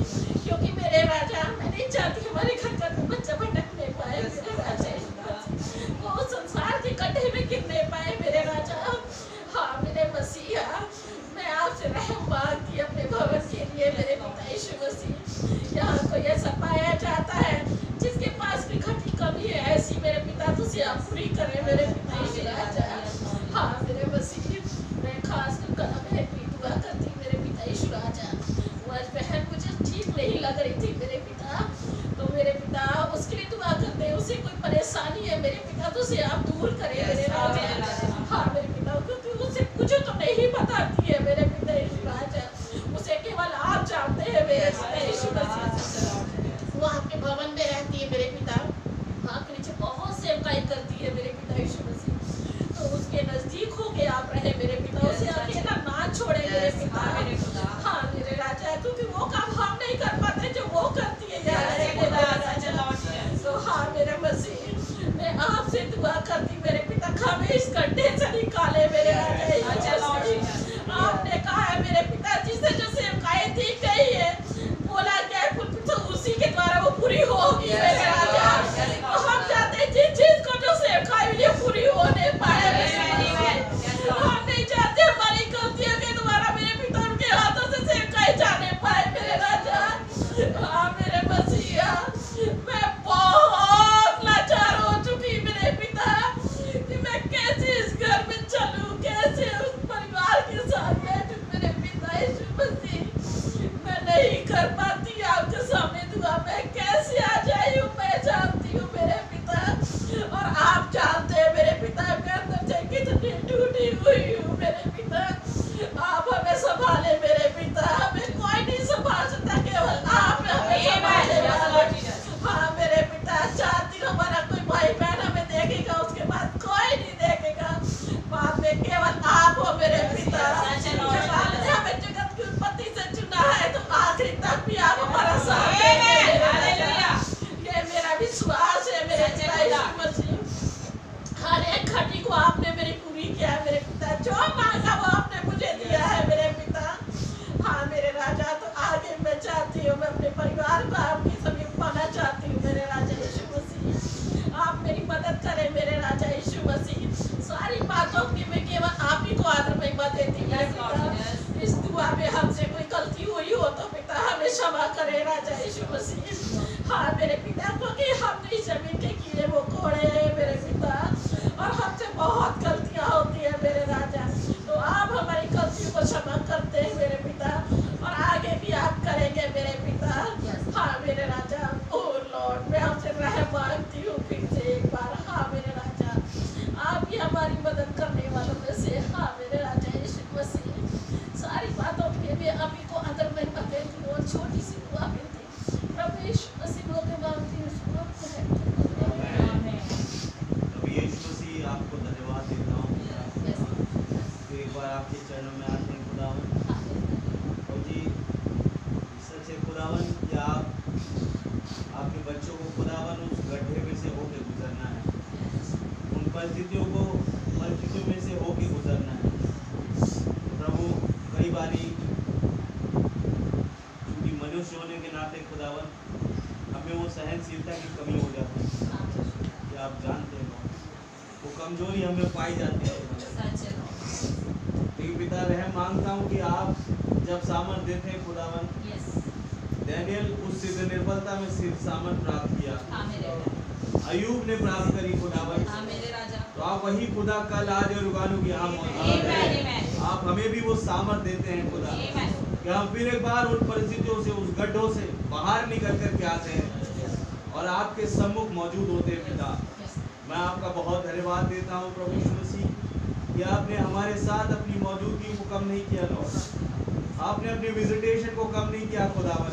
क्योंकि मेरे राजा मैं नहीं चाहती हमारे घर का कोई बच्चा भटकने पाए मेरे राजा यीशु मसीह, वो संसार के गड्ढे में गिरने पाए मेरे राजा। हाँ मेरे मसीहा, मैं आपसे रहम मांगती अपने भवन के लिए मेरे पिता यीशु मसीह। यहाँ कोई ऐसा पाया जाता है जिसके पास भी घटी कमी है, ऐसी मेरे पिता तुझे आप पूरी करें मेरे पिता यीशु राजा। हाँ मेरे मसीह, मैं खास कर कलम है की दुआ करती मेरे पिता यीशु राजा। वो आज बहन मुझे ठीक नहीं लग रही थी मेरे पिता, तो मेरे पिता उसके लिए दुआ करते हैं, उसे कोई परेशानी है मेरे पिता तो उसे आप दूर करें मेरे राजा। हाँ मेरे पिता, क्योंकि उसे कुछ तो नहीं बताती है मेरे पिता यीशु राजा, उसे केवल आप जानते हैं मेरे पिता यीशु मसीह। वो आपके भवन में रहती है मेरे पिता, आपके नीचे बहुत सेवकाई करती है मेरे पिता यीशु मसीह, तो उसके नजदीक होके आप रहे मेरे पिता, उसे अकेला ना छोड़े मेरे पिता। हाँ मेरे राजा, क्योंकि वो काम हम नहीं कर पाते जो वो करती है मेरे राजा। तो हाँ मेरे मसीह, मैं आपसे दुआ करती मेरे पिता, हमें इस गड्ढे से निकाले मेरे राजा। आपने कहा है मेरे पिता, जिससे जो सेवकाई दी गई है, बोला गया है तो उसी के द्वारा वो पूरी होगी मेरे राजा। तो हम चाहते हैं जिस चीज को जो सेवकाई मिली पूरी होने पाए, हम नहीं चाहते हमारी गलतियों के द्वारा मेरे पिता उनके हाथों से सेवकाई जाने पाए मेरे राजा। हाँ मेरे मसीहा, मैं बहुत लाचार हो चुकी मेरे पिता कि मैं कैसे इस घर में चलूं, कैसे उस परिवार के साथ बैठूं मेरे पिता यीशु मसीह। मैं नहीं कर पाती आपके सामने दुआ, मैं कैसे आ जाई हूँ मैं जानती हूँ मेरे पिता, और आप जानते हैं मेरे पिता मैं अंदर से कितनी टूटी हुई हूँ मेरे पिता। आप हमें संभाले मेरे पिता, हमें कोई नहीं संभाल सकता, केवल आप हमें संभाले। हाँ मेरे पिता, चाहती हूँ हमारा कोई भाई बहन हमें देखेगा, उसके बाद कोई नहीं देखेगा, बाद में केवल आप हो मेरे पिता। जब आपने हमें जगत की उत्पत्ति से चुना है तो आखिरी तक भी आप हमारा साथ देंगे। ये मेरा विश्वास है मेरे पिता यीशु मसीह। हर एक घटी को आपने मेरी पूरी किया है मेरे पिता, जो मांगा वो आपने मुझे दिया है मेरे पिता। हाँ मेरे राजा, तो आगे मैं चाहती हूँ मैं अपने परिवार को आपके समीप पाना चाहती हूँ मेरे राजा यीशु मसीह। आप मेरी मदद करें मेरे राजा यीशु मसीह। सारी बातों की मैं केवल आप ही को आदर महिमा देती हूँ मेरे पिता। इस दुआ में हमसे कोई गलती हुई हो तो पिता हमें क्षमा करे राजा यीशु मसीह। हाँ मेरे पिता, क्योंकि हमने जमीन के कीड़े वो कोड़े हैं मेरे पिता, और हमसे बहुत गलतियाँ होती है मेरे राजा, तो आप हमारी गलतियों को क्षमा करते हैं मेरे पिता, और आगे भी आप करेंगे मेरे पिता। हाँ मेरे राजा, ओ लॉर्ड, मैं आपसे रहम मांगती हूँ फिर से एक बार। हाँ मेरे राजा, आप ही हमारी मदद करने वालों में से। हाँ मेरे राजा यीशु मसीह, सारी बातों के लिए आप ही को आदर महिमा देती हूँ, और छोटी सी दुआ मिलती प्रभु यीशु मसीह को के मांगती हूँ। आपको धन्यवाद देता हूँ तो एक बार आपके चरणों में आते हैं खुदावन। और जी सच है खुदावन कि आपके बच्चों को खुदावन उस गड्ढे में से होके गुजरना है, उन परिस्थितियों में से होके गुजरना है प्रभु। कई बारी क्योंकि मनुष्य होने के नाते खुदावन हमें वो सहनशीलता की कमी हो जाती है, कि आप जानते हैं वो कमजोरी हमें पाई जाती है। लेकिन पिता रहम मांगता हूँ कि आप जब सामर्थ देते हैं खुदावन, डैनियल उस सिद्ध निर्बलता में सिर्फ सामर्थ प्राप्त किया, अयूब ने प्राप्त करी खुदावन, तो आप वही खुदा कल आज और युगानु की यहाँ मौजूद हैं। आप हमें भी वो सामर्थ देते हैं खुदा, कि हम फिर एक बार उन परिस्थितियों से, उस गड्ढों से बाहर निकल कर के आते हैं और आपके सम्मुख मौजूद होते हैं पिता। मैं आपका बहुत धन्यवाद देता हूँ प्रभु यीशु मसीह, कि आपने हमारे साथ अपनी मौजूदगी को कम नहीं किया लॉर्ड, आपने अपने विजिटेशन को कम नहीं किया खुदावन।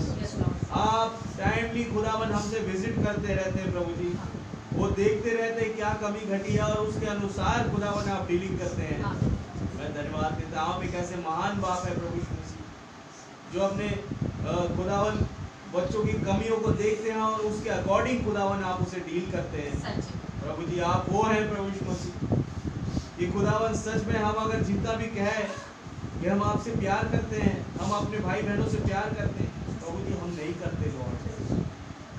आप टाइमली खुदावन हमसे विजिट करते रहते हैं प्रभु जी, वो देखते रहते हैं क्या कमी घटी है और उसके अनुसार खुदावन आप डीलिंग करते हैं। मैं धन्यवाद देता हूँ, एक ऐसे महान बाप है प्रभु यीशु मसीह, जो अपने खुदावन बच्चों की कमियों को देखते हैं और उसके अकॉर्डिंग खुदावन आप उसे डील करते हैं प्रभु जी। आप वो हैं प्रभु यीशु मसीह कि खुदावन सच में हम अगर जितना भी कहें कि हम आपसे प्यार करते हैं, हम अपने भाई बहनों से प्यार करते हैं, प्रभु जी हम नहीं करते लॉर्ड।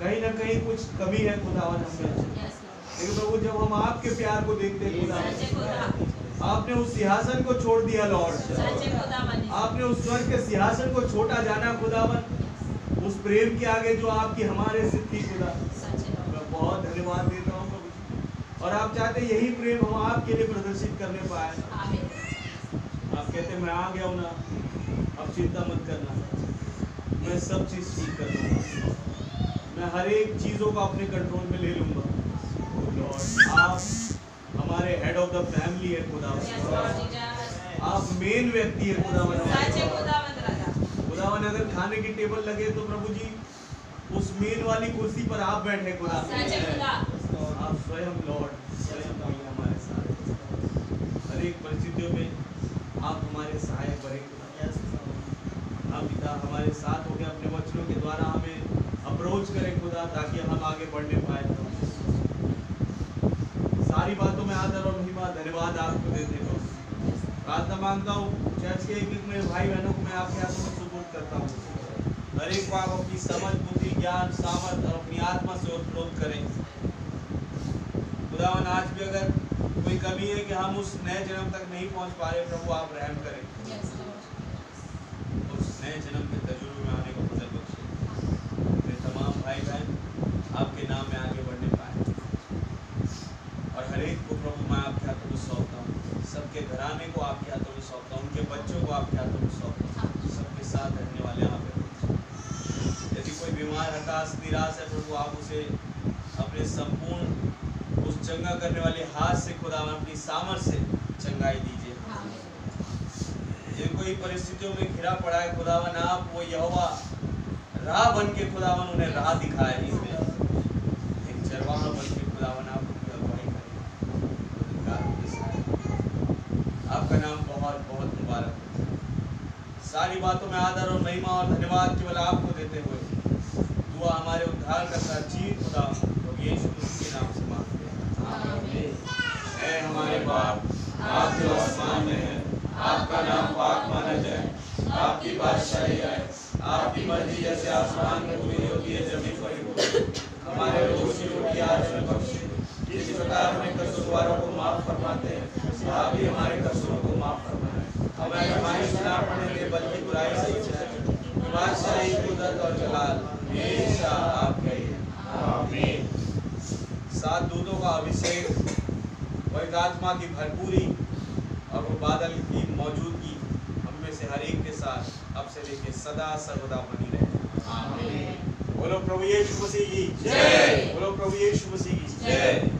कहीं ना कहीं कुछ कमी है खुदावन हमें, लेकिन प्रभु जब हम आपके प्यार को देखते हैं खुदावन, आपने उस सिंहासन को छोड़ दिया लॉर्ड, आपने उस स्वर्ग के सिंहासन को छोटा जाना खुदावन, उस प्रेम के आगे जो आपकी हमारे से थी खुदा। मैं बहुत धन्यवाद देता हूँ प्रभु जी, और आप चाहते यही प्रेम हम आपके लिए प्रदर्शित करने पाए। आप कहते मैं आ गया हूँ ना, अब चिंता मत करना, मैं सब चीज़ ठीक कर दूँगा, मैं हर एक चीज़ों को अपने कंट्रोल में ले लूँगा। लॉर्ड आप हमारे हेड ऑफ द फैमिली है खुदावन, आप मेन व्यक्ति है खुदावन। खुदावन अगर खाने की टेबल लगे तो प्रभु जी उस मेन वाली कुर्सी पर आप बैठे खुदा, आप स्वयं लॉर्ड स्वयं हमारे साथ, हर एक परिस्थितियों में आप हमारे सहायक बने खुदा। आप पिता हमारे साथ हो गए, अपने वचनों के द्वारा हमें अप्रोच करें खुदा, ताकि हम आगे बढ़ने पाए। सारी बातों में आदर और महिमा धन्यवाद आपको देते हो। प्रार्थना मांगता हूँ चर्च के एक मेरे भाई बहनों को मैं आपके हाथों में सुपुर्द करता हूँ, हर एक को आप अपनी समझ बुद्धि ज्ञान सामर्थ और अपनी आत्मा से उपलब्ध करें खुदावन। आज भी अगर कोई कमी है कि हम उस नए जन्म तक नहीं पहुंच पा रहे, प्रभु आप रहम करें, उस नए जन्म के तजुर्बे में आने को बदल बख्शे, मेरे तमाम भाई बहन आपके नाम में आगे बढ़ने पाए, और हर एक को प्रभु मैं आपके हाथों में सौंपता हूँ, सबके घराने को आपके हाथों में सौंपता हूँ, उनके बच्चों को आपके हाथों में सौंपता हूँ, सबके साथ रहने वाले यहाँ पे। यदि कोई बीमार हताश निराश है प्रभु, आप उसे अपने संपूर्ण उस चंगा करने वाले हाथ से खुदावन अपनी सामर्थ्य से चंगाई दीजिए। जिन कोई परिस्थितियों में घिरा पड़ा है खुदावन, आप वो यहोवा राह बन के खुदावन उन्हें राह दिखाए, एक चरवाहा बन के खुदावन आप उनकी अगुवाई करें। आपका नाम बहुत बहुत मुबारक हो। सारी बातों में आदर और महिमा और धन्यवाद केवल आपको देते हुए दुआ हमारे उद्धार करता जी खुदा यीशु मसीह के नाम से मांगते हैं, आमीन। ऐ हमारे बाप आप जो आसमान में हैं, आपका नाम पाक माना जाए, आपकी बादशाही आए, आपकी मर्जी जैसे आसमान में पूरी होती है जमीन पर भी होती। हमारे रोजी रोटी आज हमें बख्शे, जिस प्रकार अपने कसूरवारों को माफ फरमाते हैं, आप भी हमारे कसूरों को माफ फरमाएं। हमें आजमाइश में ना पड़ने दे, बल्कि बुराई से बचाएं। बादशाही कुदरत और जलाल हमेशा आपके ही है, आमीन। सात दूतों का अभिषेक, पवित्र आत्मा की भरपूरी और वो बादल की मौजूदगी हम में से हर एक के साथ अब से लेके सदा सर्वदा बनी रहे, आमीन। बोलो प्रभु यीशु मसीह की जय, बोलो प्रभु यीशु मसीह की जय।